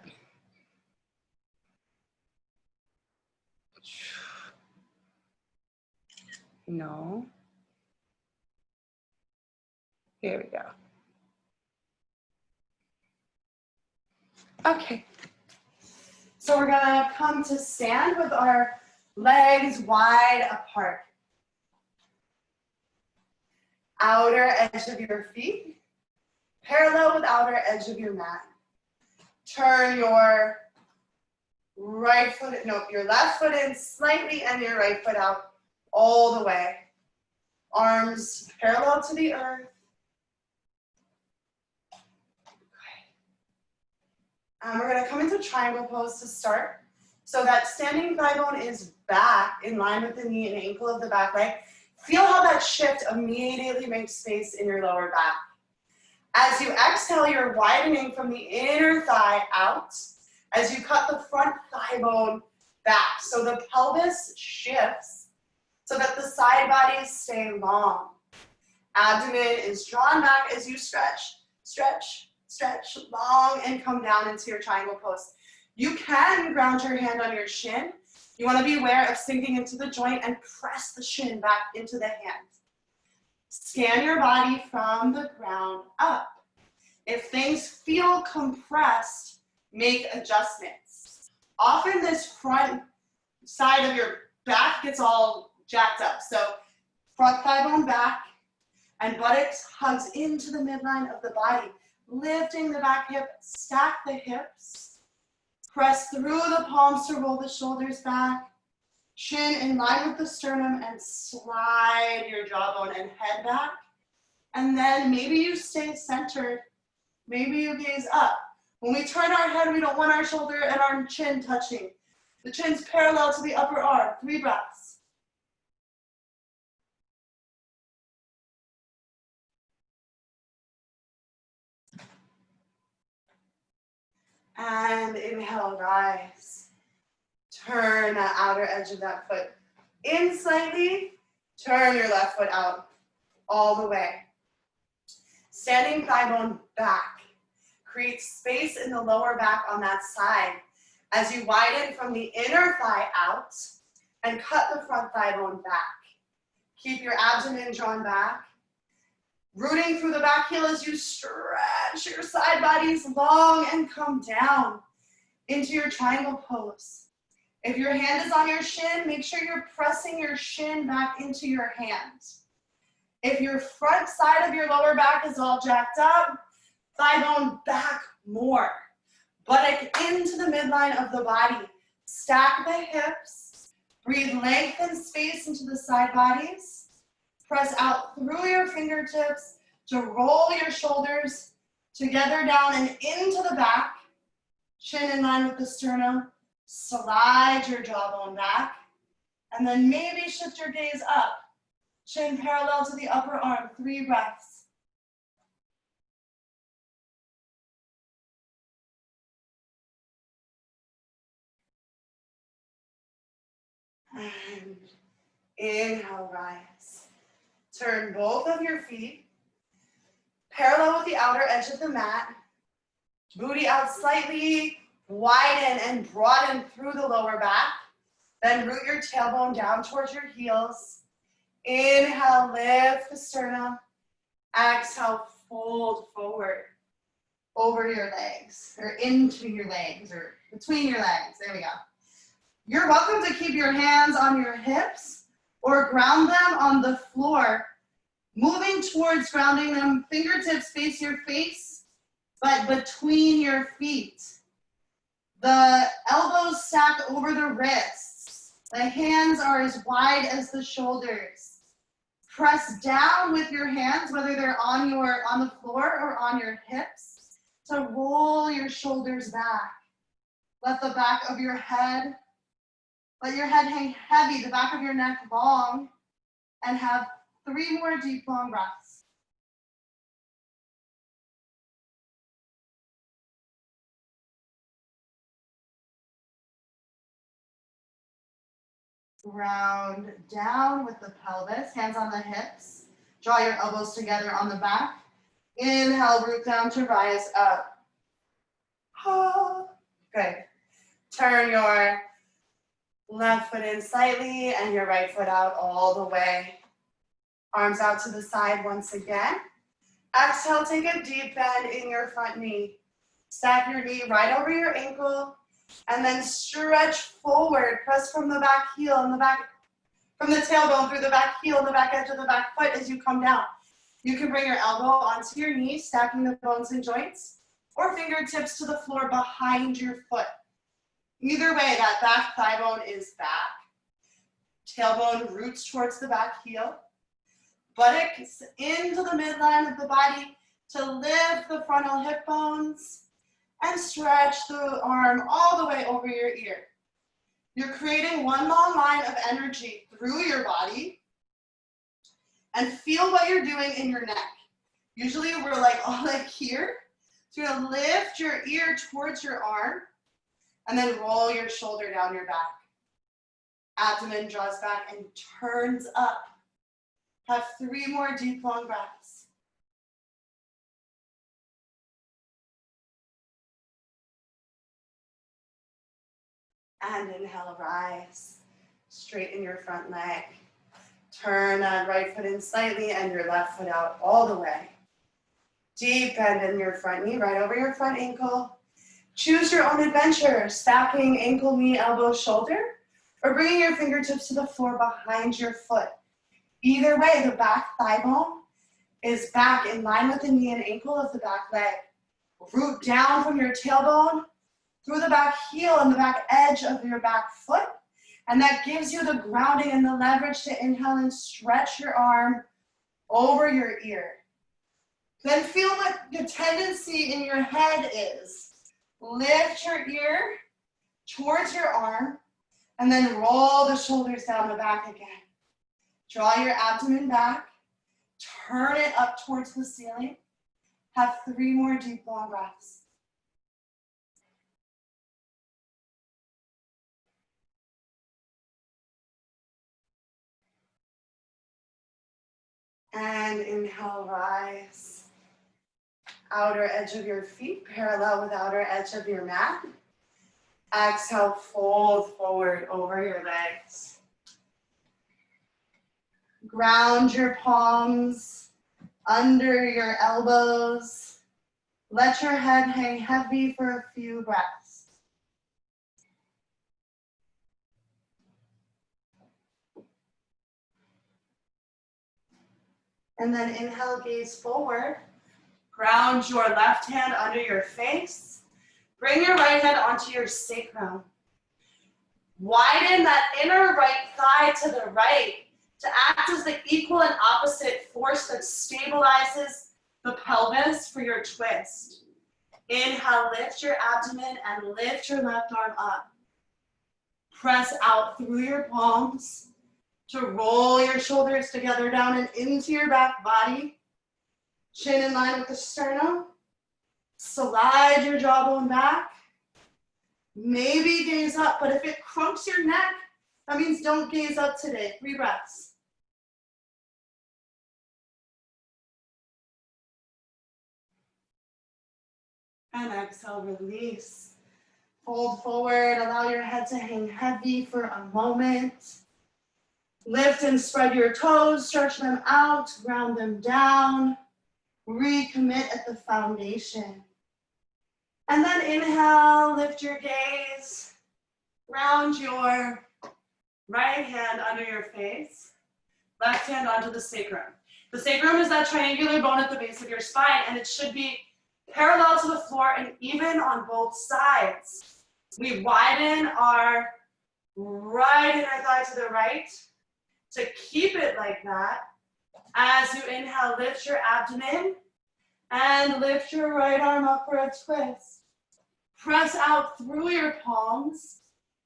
No. Here we go. Okay. So we're gonna come to stand with our legs wide apart. Outer edge of your feet, parallel with outer edge of your mat. Turn your your left foot in slightly and your right foot out all the way. Arms parallel to the earth. Okay. We're gonna come into triangle pose to start. So that standing thigh bone is back in line with the knee and ankle of the back leg. Feel how that shift immediately makes space in your lower back. As you exhale, you're widening from the inner thigh out as you cut the front thigh bone back. So the pelvis shifts so that the side bodies stay long. Abdomen is drawn back as you stretch, stretch, stretch long and come down into your triangle pose. You can ground your hand on your shin. You want to be aware of sinking into the joint and press the shin back into the hand. Scan your body from the ground up. If things feel compressed, make adjustments. Often this front side of your back gets all jacked up. So front thigh bone back and buttocks hugs into the midline of the body. Lifting the back hip, stack the hips. Press through the palms to roll the shoulders back. Chin in line with the sternum and slide your jawbone and head back. And then maybe you stay centered. Maybe you gaze up. When we turn our head, we don't want our shoulder and our chin touching. The chin's parallel to the upper arm. 3 breaths. And inhale, rise. Turn that outer edge of that foot in slightly. Turn your left foot out all the way. Standing thigh bone back. Create space in the lower back on that side as you widen from the inner thigh out and cut the front thigh bone back. Keep your abdomen drawn back. Rooting through the back heel as you stretch your side bodies long and come down into your triangle pose. If your hand is on your shin, make sure you're pressing your shin back into your hand. If your front side of your lower back is all jacked up, thigh bone back more. Buttock into the midline of the body. Stack the hips. Breathe length and space into the side bodies. Press out through your fingertips to roll your shoulders together down and into the back. Chin in line with the sternum. Slide your jawbone back. And then maybe shift your gaze up. Chin parallel to the upper arm. 3 breaths. And inhale, rise. Turn both of your feet parallel with the outer edge of the mat. Booty out slightly, widen and broaden through the lower back. Then root your tailbone down towards your heels. Inhale, lift the sternum. Exhale, fold forward over your legs, or into your legs, or between your legs. There we go. You're welcome to keep your hands on your hips or ground them on the floor. Moving towards grounding them, fingertips face your face, but between your feet. The elbows stack over the wrists. The hands are as wide as the shoulders. Press down with your hands, whether they're on the floor or on your hips, to roll your shoulders back. Let the back of your head, let your head hang heavy, the back of your neck long, and have 3 more deep, long breaths. Round down with the pelvis, hands on the hips. Draw your elbows together on the back. Inhale, root down to rise up. Good. Turn your left foot in slightly and your right foot out all the way. Arms out to the side once again. Exhale, take a deep bend in your front knee. Stack your knee right over your ankle. And then stretch forward, press from the back heel and the back, from the tailbone through the back heel and the back edge of the back foot as you come down. You can bring your elbow onto your knee, stacking the bones and joints, or fingertips to the floor behind your foot. Either way, that back thigh bone is back. Tailbone roots towards the back heel. Buttocks into the midline of the body to lift the frontal hip bones. And stretch the arm all the way over your ear. You're creating one long line of energy through your body. And feel what you're doing in your neck. Usually we're all here. So you're gonna lift your ear towards your arm and then roll your shoulder down your back. Abdomen draws back and turns up. Have 3 more deep, long breaths. And inhale, rise. Straighten your front leg. Turn that right foot in slightly and your left foot out all the way. Deep bend in your front knee, right over your front ankle. Choose your own adventure, stacking ankle, knee, elbow, shoulder, or bringing your fingertips to the floor behind your foot. Either way, the back thigh bone is back in line with the knee and ankle of the back leg. Root down from your tailbone through the back heel and the back edge of your back foot. And that gives you the grounding and the leverage to inhale and stretch your arm over your ear. Then feel what the tendency in your head is. Lift your ear towards your arm And then roll the shoulders down the back again. Draw your abdomen back. Turn it up towards the ceiling. Have 3 more deep, long breaths. And inhale, rise. Outer edge of your feet parallel with outer edge of your mat. Exhale, fold forward over your legs. Ground your palms under your elbows. Let your head hang heavy for a few breaths. And then inhale, gaze forward. Ground your left hand under your face. Bring your right hand onto your sacrum. Widen that inner right thigh to the right to act as the equal and opposite force that stabilizes the pelvis for your twist. Inhale, lift your abdomen and lift your left arm up. Press out through your palms to roll your shoulders together down and into your back body. Chin in line with the sternum. Slide your jawbone back. Maybe gaze up, but if it crunks your neck, that means don't gaze up today. 3 breaths. And exhale, release. Fold forward, allow your head to hang heavy for a moment. Lift and spread your toes, stretch them out, ground them down. Recommit at the foundation. And then inhale, lift your gaze. Ground your right hand under your face. Left hand onto the sacrum. The sacrum is that triangular bone at the base of your spine, and it should be parallel to the floor and even on both sides. We widen our right inner thigh to the right to keep it like that. As you inhale, lift your abdomen and lift your right arm up for a twist. Press out through your palms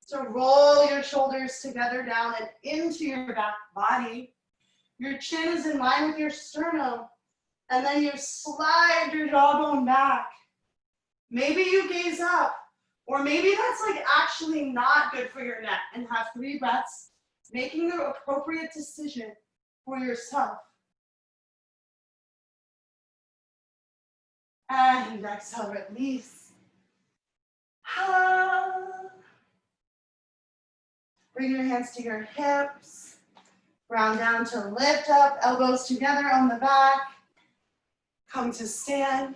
to roll your shoulders together down and into your back body. Your chin is in line with your sternum, and then you slide your jawbone back. Maybe you gaze up, or maybe that's like actually not good for your neck, and have 3 breaths, making the appropriate decision for yourself. And exhale, release. Bring your hands to your hips. Round down to lift up, elbows together on the back. Come to stand.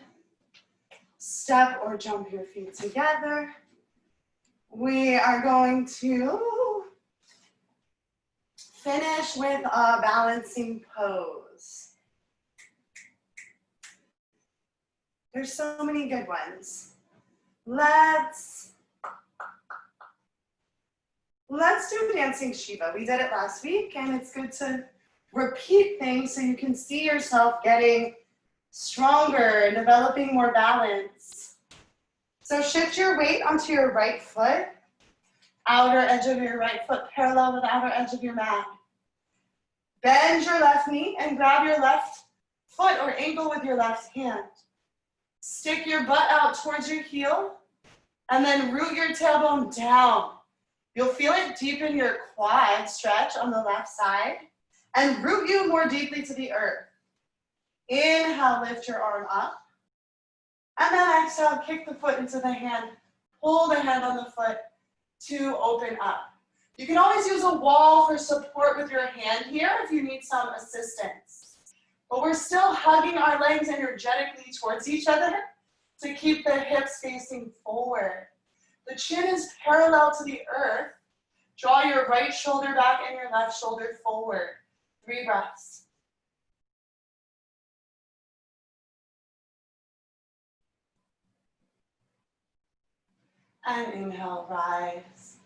Step or jump your feet together. We are going to finish with a balancing pose. There's so many good ones. Let's do Dancing Shiva. We did it last week, and it's good to repeat things so you can see yourself getting stronger and developing more balance. So shift your weight onto your right foot. Outer edge of your right foot parallel with outer edge of your mat. Bend your left knee and grab your left foot or ankle with your left hand. Stick your butt out towards your heel and then root your tailbone down. You'll feel it deepen your quad stretch on the left side and root you more deeply to the earth. Inhale, lift your arm up. And then exhale, kick the foot into the hand. Pull the hand on the foot to open up. You can always use a wall for support with your hand here if you need some assistance. But we're still hugging our legs energetically towards each other to keep the hips facing forward. The chin is parallel to the earth. Draw your right shoulder back and your left shoulder forward. 3 breaths. And inhale, rise.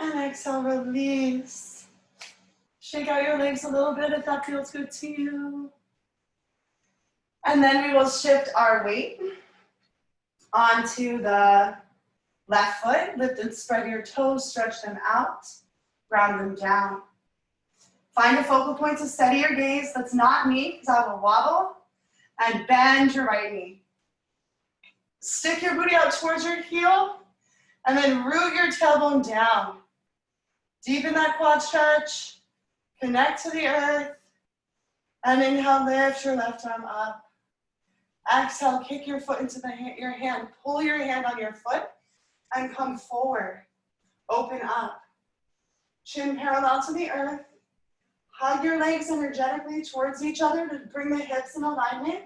And exhale, release. Shake out your legs a little bit if that feels good to you. And then we will shift our weight onto the Left foot, lift and spread your toes, stretch them out, ground them down. Find a focal point to steady your gaze. That's not me, because I will wobble. And bend your right knee. Stick your booty out towards your heel, and then root your tailbone down. Deepen that quad stretch. Connect to the earth. And inhale, lift your left arm up. Exhale, kick your foot into your hand. Pull your hand on your foot and come forward. Open up. Chin parallel to the earth. Hug your legs energetically towards each other to bring the hips in alignment.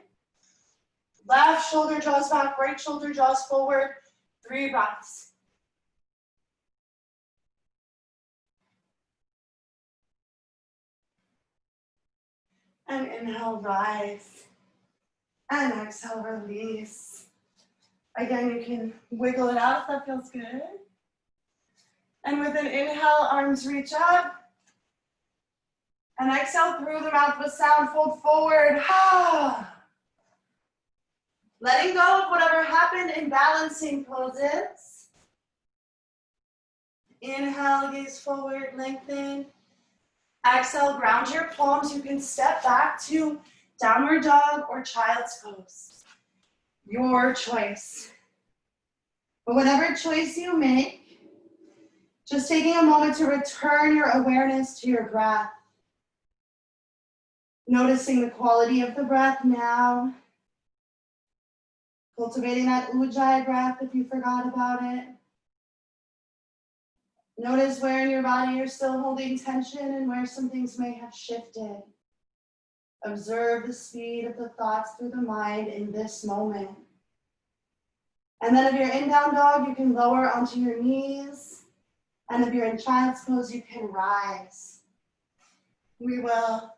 Left shoulder draws back, right shoulder draws forward. 3 breaths. And inhale, rise. And exhale, release. Again, you can wiggle it out if that feels good. And with an inhale, arms reach up. And exhale through the mouth with sound, fold forward. Letting go of whatever happened in balancing poses. Inhale, gaze forward, lengthen. Exhale, ground your palms. You can step back to downward dog or child's pose. Your choice. But whatever choice you make, just taking a moment to return your awareness to your breath. Noticing the quality of the breath now. Cultivating that Ujjayi breath if you forgot about it. Notice where in your body you're still holding tension and where some things may have shifted. Observe the speed of the thoughts through the mind in this moment. And then if you're in down dog, you can lower onto your knees. And if you're in child's pose, you can rise. We will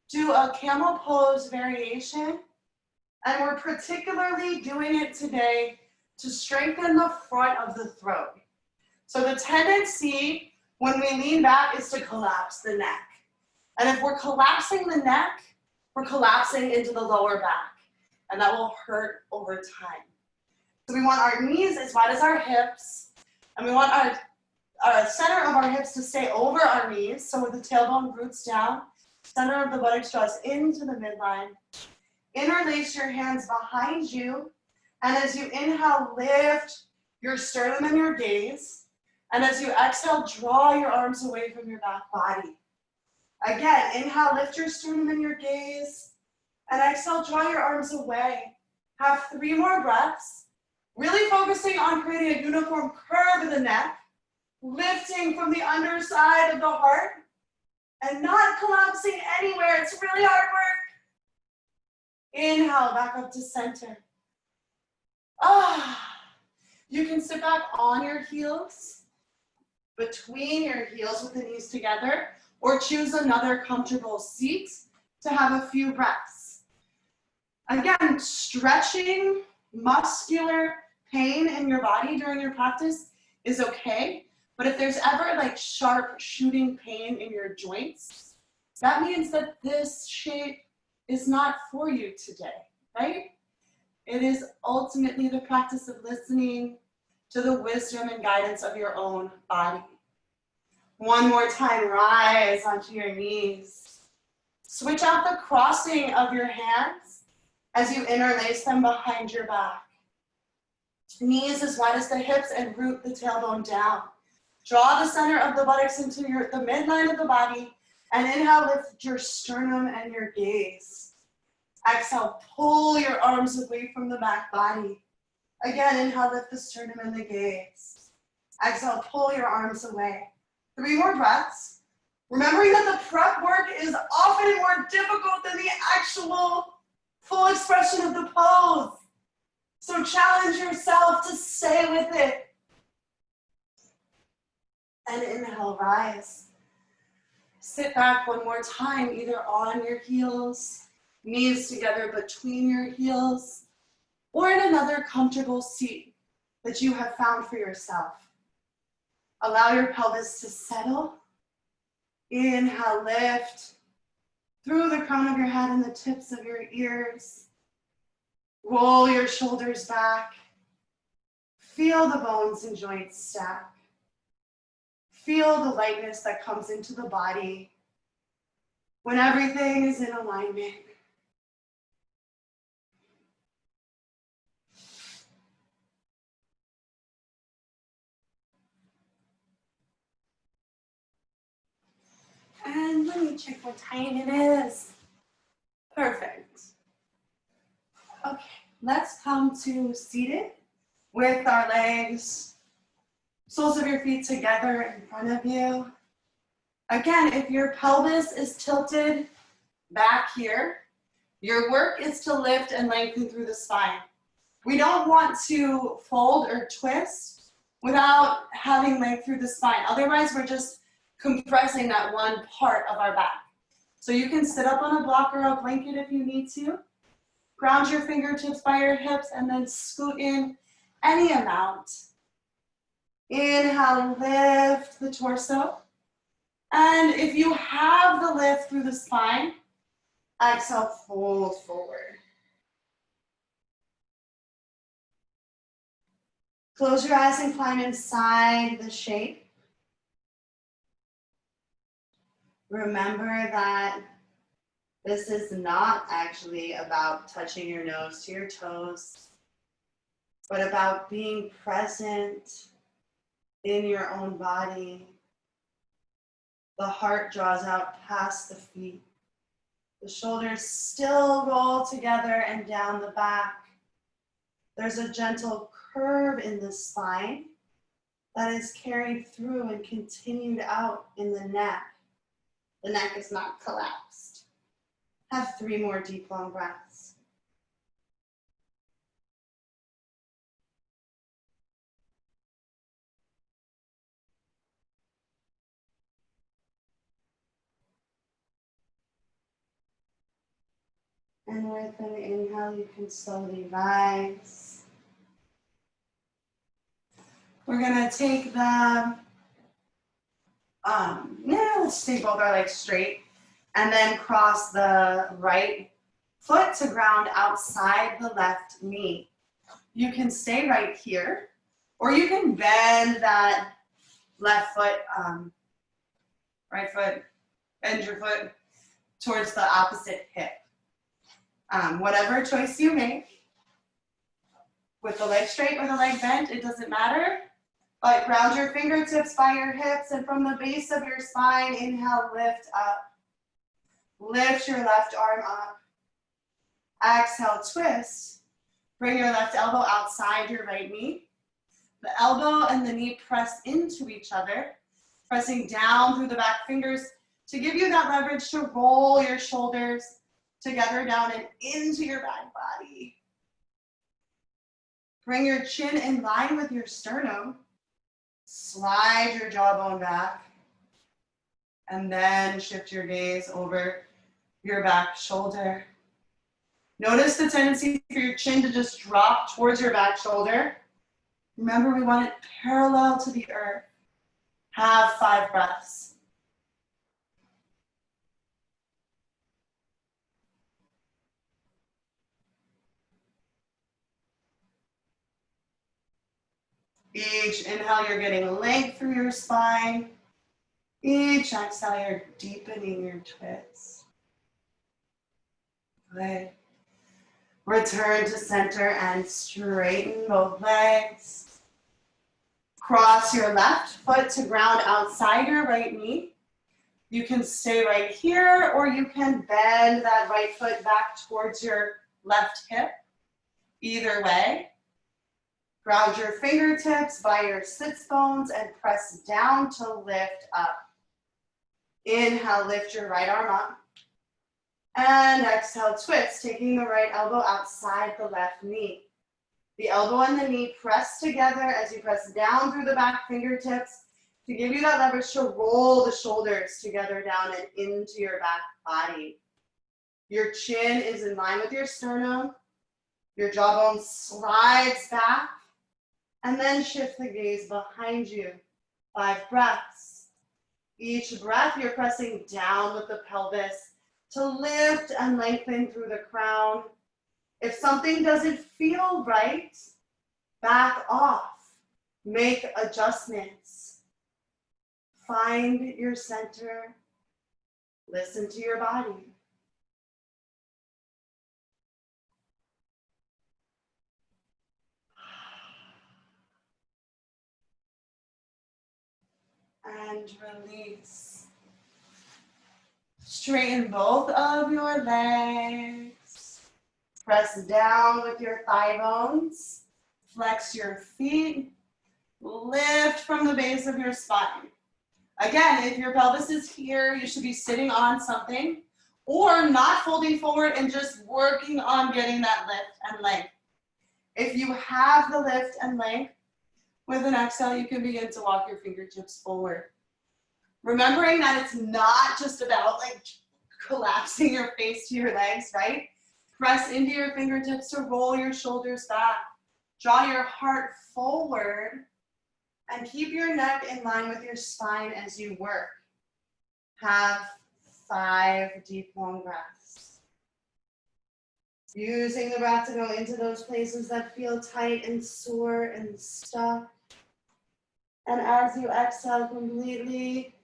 do a camel pose variation. And we're particularly doing it today to strengthen the front of the throat. So the tendency when we lean back is to collapse the neck. And if we're collapsing the neck, we're collapsing into the lower back. And that will hurt over time. So we want our knees as wide as our hips. And we want our center of our hips to stay over our knees. So with the tailbone roots down, center of the buttocks draws into the midline. Interlace your hands behind you. And as you inhale, lift your sternum and your gaze. And as you exhale, draw your arms away from your back body. Again, inhale, lift your sternum and your gaze. And exhale, draw your arms away. Have 3 more breaths. Really focusing on creating a uniform curve in the neck. Lifting from the underside of the heart. And not collapsing anywhere. It's really hard work. Inhale, back up to center. You can sit back on your heels, between your heels with the knees together, or choose another comfortable seat to have a few breaths. Again, stretching muscular pain in your body during your practice is okay, but if there's ever like sharp shooting pain in your joints, that means that this shape is not for you today, right? It is ultimately the practice of listening to the wisdom and guidance of your own body. One more time, rise onto your knees. Switch out the crossing of your hands as you interlace them behind your back. Knees as wide as the hips and root the tailbone down. Draw the center of the buttocks into the midline of the body, and inhale, lift your sternum and your gaze. Exhale, pull your arms away from the back body. Again, inhale, lift the sternum and the gaze. Exhale, pull your arms away. 3 more breaths. Remembering that the prep work is often more difficult than the actual full expression of the pose. So challenge yourself to stay with it. And inhale, rise. Sit back one more time, either on your heels, knees together between your heels, or in another comfortable seat that you have found for yourself. Allow your pelvis to settle. Inhale, lift through the crown of your head and the tips of your ears. Roll your shoulders back. Feel the bones and joints stack. Feel the lightness that comes into the body when everything is in alignment. And let me check what time it is. Perfect. Okay, let's come to seated with our legs, soles of your feet together in front of you. Again, if your pelvis is tilted back here, your work is to lift and lengthen through the spine. We don't want to fold or twist without having length through the spine. Otherwise, we're just compressing that one part of our back. So you can sit up on a block or a blanket if you need to. Ground your fingertips by your hips and then scoot in any amount. Inhale, lift the torso. And if you have the lift through the spine, exhale, fold forward. Close your eyes and climb inside the shape. Remember that this is not actually about touching your nose to your toes, but about being present in your own body. The heart draws out past the feet. The shoulders still roll together and down the back. There's a gentle curve in the spine that is carried through and continued out in the neck. The neck is not collapsed. Have 3 more deep, long breaths. And with an inhale, you can slowly rise. We're gonna take the, let's take both our legs straight and then cross the right foot to ground outside the left knee. You can stay right here, or you can bend that left foot, right foot, bend your foot towards the opposite hip. Whatever choice you make, with the leg straight or the leg bent, it doesn't matter. But ground your fingertips by your hips, and from the base of your spine, inhale, lift up. Lift your left arm up. Exhale, twist. Bring your left elbow outside your right knee. The elbow and the knee press into each other, pressing down through the back fingers to give you that leverage to roll your shoulders together down and into your back body. Bring your chin in line with your sternum. Slide your jawbone back. And then shift your gaze over your back shoulder. Notice the tendency for your chin to just drop towards your back shoulder. Remember, we want it parallel to the earth. Have 5 breaths. Each inhale, you're getting length through your spine. Each exhale, you're deepening your twist. Good. Return to center and straighten both legs. Cross your left foot to ground outside your right knee. You can stay right here, or you can bend that right foot back towards your left hip. Either way. Ground your fingertips by your sits bones and press down to lift up. Inhale, lift your right arm up. And exhale, twist, taking the right elbow outside the left knee. The elbow and the knee press together as you press down through the back fingertips to give you that leverage to roll the shoulders together down and into your back body. Your chin is in line with your sternum. Your jawbone slides back. And then shift the gaze behind you. 5 breaths. Each breath, you're pressing down with the pelvis to lift and lengthen through the crown. If something doesn't feel right, back off. Make adjustments. Find your center. Listen to your body. And release. Straighten both of your legs. Press down with your thigh bones. Flex your feet. Lift from the base of your spine. Again, if your pelvis is here, you should be sitting on something or not folding forward and just working on getting that lift and length. If you have the lift and length, with an exhale, you can begin to walk your fingertips forward. Remembering that it's not just about like collapsing your face to your legs, right? Press into your fingertips to roll your shoulders back. Draw your heart forward and keep your neck in line with your spine as you work. Have 5 deep, long breaths. Using the breath to go into those places that feel tight and sore and stuck. And as you exhale completely,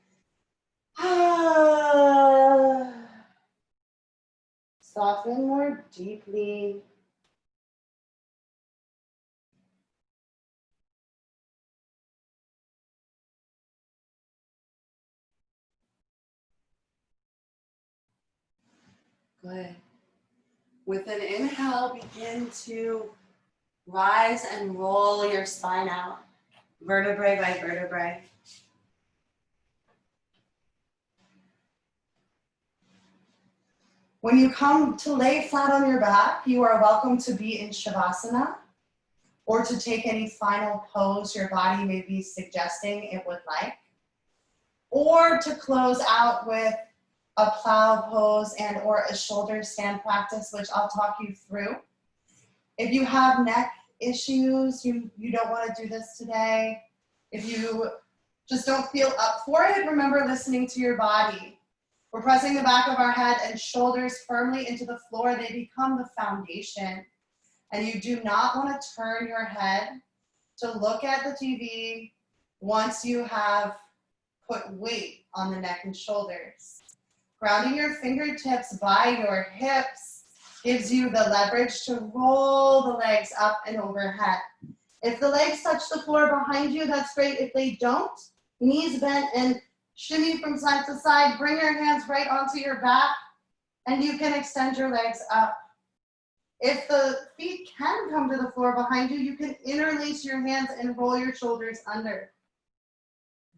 soften more deeply. Good. With an inhale, begin to rise and roll your spine out, vertebrae by vertebrae. When you come to lay flat on your back, you are welcome to be in Shavasana or to take any final pose your body may be suggesting it would like, or to close out with a plow pose and or a shoulder stand practice, which I'll talk you through. If you have neck issues, you don't want to do this today. If you just don't feel up for it, remember listening to your body. We're pressing the back of our head and shoulders firmly into the floor. They become the foundation. And you do not want to turn your head to look at the TV once you have put weight on the neck and shoulders. Grounding your fingertips by your hips gives you the leverage to roll the legs up and overhead. If the legs touch the floor behind you, that's great. If they don't, knees bent and shimmy from side to side. Bring your hands right onto your back and you can extend your legs up. If the feet can come to the floor behind you, you can interlace your hands and roll your shoulders under.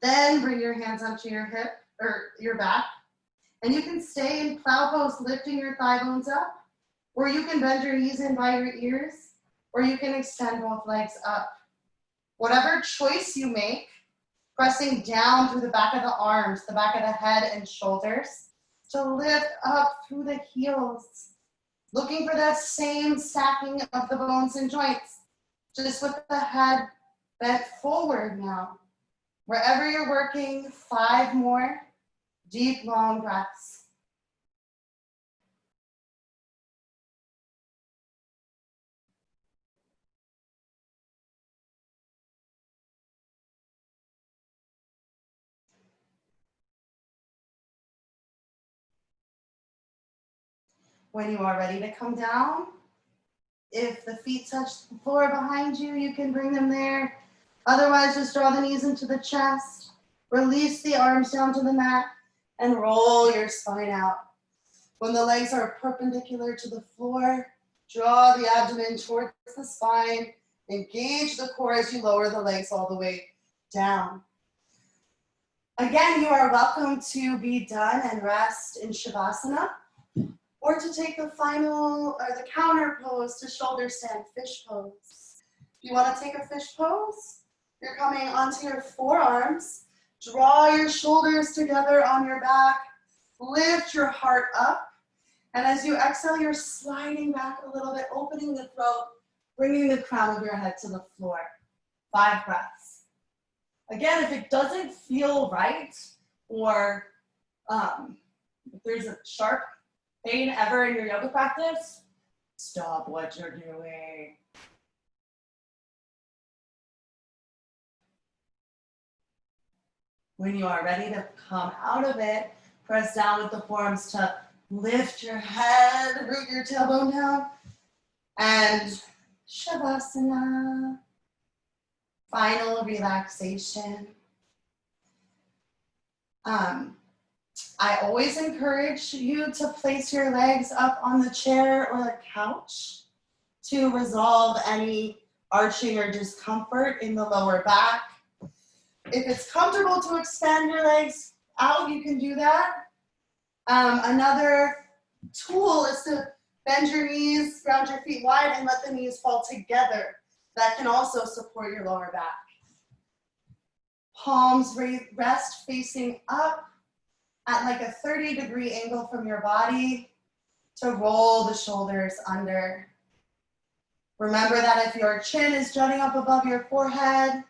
Then bring your hands onto your hip or your back. And you can stay in plow pose, lifting your thigh bones up, or you can bend your knees in by your ears, or you can extend both legs up. Whatever choice you make, pressing down through the back of the arms, the back of the head and shoulders, to lift up through the heels. Looking for that same stacking of the bones and joints, just with the head bent forward now. Wherever you're working, 5 more deep, long breaths. When you are ready to come down, if the feet touch the floor behind you, you can bring them there. Otherwise, just draw the knees into the chest, release the arms down to the mat, and roll your spine out. When the legs are perpendicular to the floor, draw the abdomen towards the spine, engage the core as you lower the legs all the way down. Again, you are welcome to be done and rest in Shavasana, or to take the final or the counter pose to shoulder stand, fish pose. If you want to take a fish pose, you're coming onto your forearms, draw your shoulders together on your back, lift your heart up, and as you exhale, you're sliding back a little bit, opening the throat, bringing the crown of your head to the floor. 5 breaths. Again, if it doesn't feel right, or if there's a sharp pain ever in your yoga practice, stop what you're doing. When you are ready to come out of it, press down with the forearms to lift your head, root your tailbone down, and Shavasana. Final relaxation. I always encourage you to place your legs up on the chair or the couch to resolve any arching or discomfort in the lower back. If it's comfortable to extend your legs out, you can do that. Another tool is to bend your knees, ground your feet wide, and let the knees fall together. That can also support your lower back. Palms rest facing up at like a 30-degree angle from your body to roll the shoulders under. Remember that if your chin is jutting up above your forehead,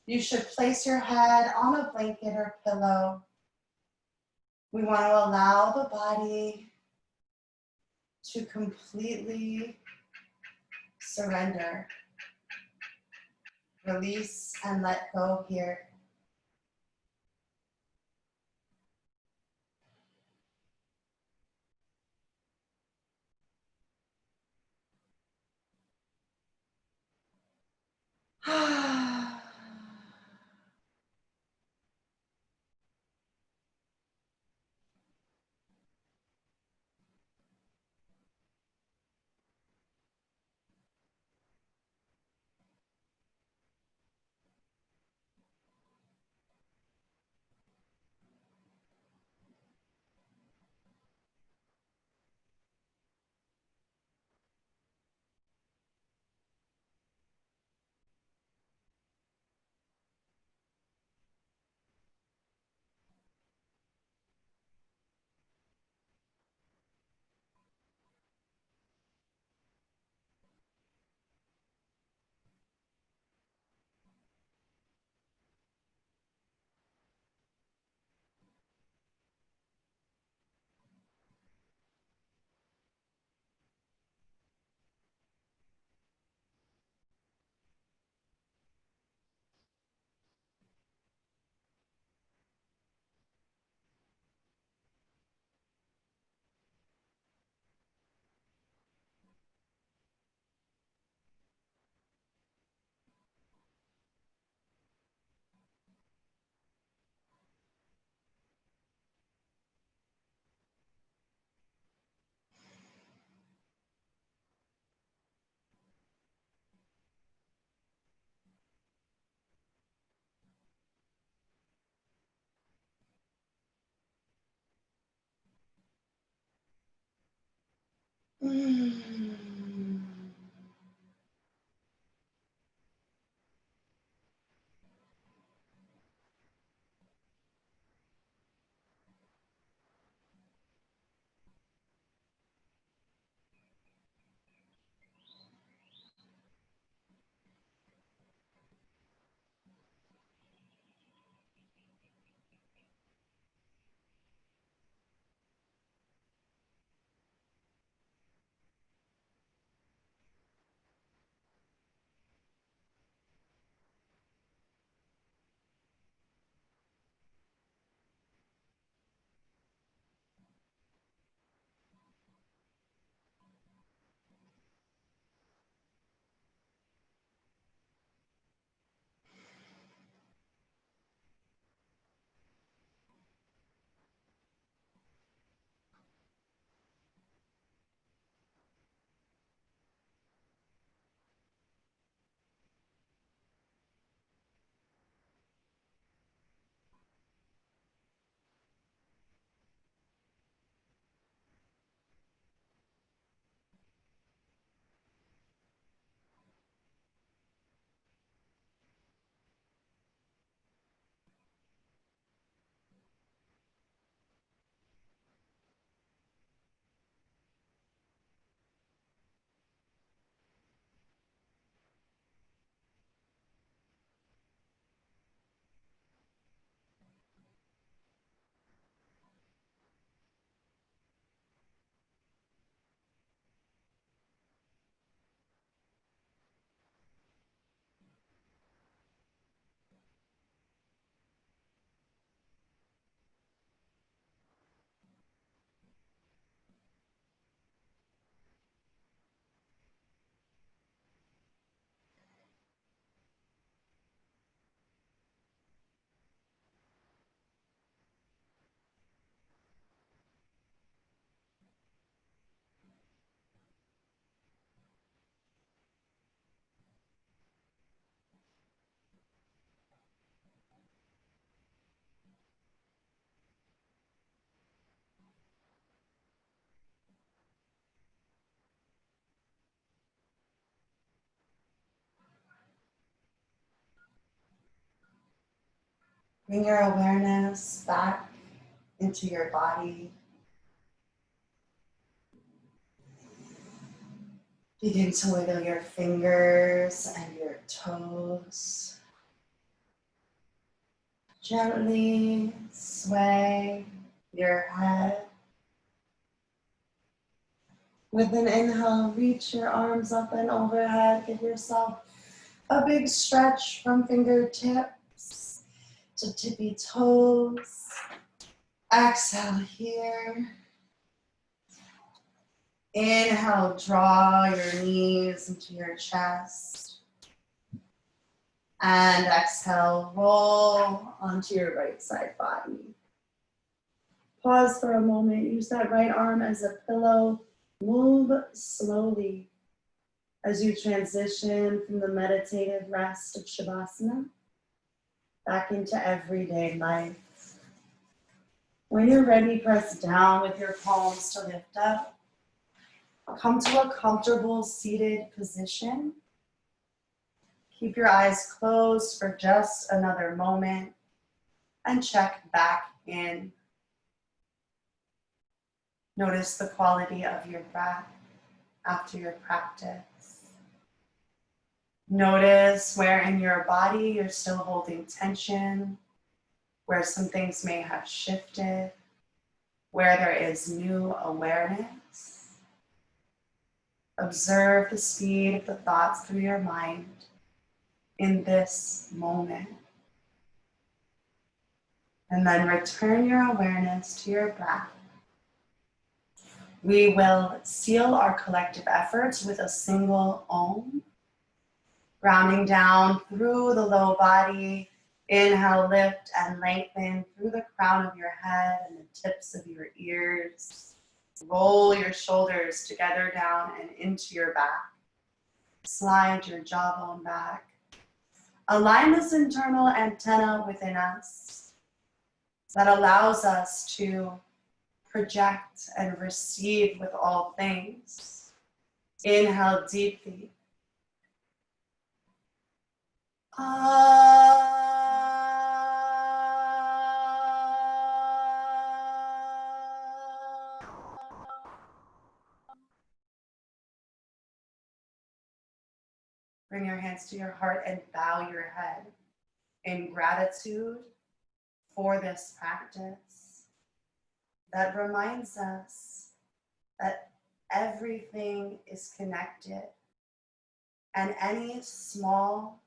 you should place your head on a blanket or pillow. We want to allow the body to completely surrender. Release and let go here. Bring your awareness back into your body. Begin to wiggle your fingers and your toes. Gently sway your head. With an inhale, reach your arms up and overhead. Give yourself a big stretch from fingertips to tippy toes. Exhale here. Inhale, draw your knees into your chest. And exhale, roll onto your right side body. Pause for a moment. Use that right arm as a pillow. Move slowly as you transition from the meditative rest of Shavasana back into everyday life. When you're ready, press down with your palms to lift up. Come to a comfortable seated position. Keep your eyes closed for just another moment and check back in. Notice the quality of your breath after your practice. Notice where in your body you're still holding tension, where some things may have shifted, where there is new awareness. Observe the speed of the thoughts through your mind in this moment. And then return your awareness to your breath. We will seal our collective efforts with a single Om. Grounding down through the low body. Inhale, lift and lengthen through the crown of your head and the tips of your ears. Roll your shoulders together down and into your back. Slide your jawbone back. Align this internal antenna within us that allows us to project and receive with all things. Inhale deeply. Bring your hands to your heart and bow your head in gratitude for this practice that reminds us that everything is connected and any small,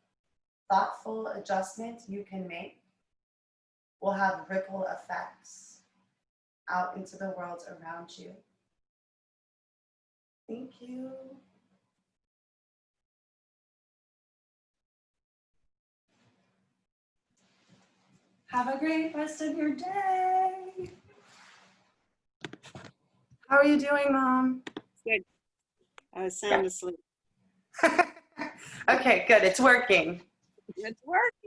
thoughtful adjustment you can make will have ripple effects out into the world around you. Thank you. Have a great rest of your day. How are you doing, Mom?
Good. I was sound asleep.
Okay, good. It's working.
It's working.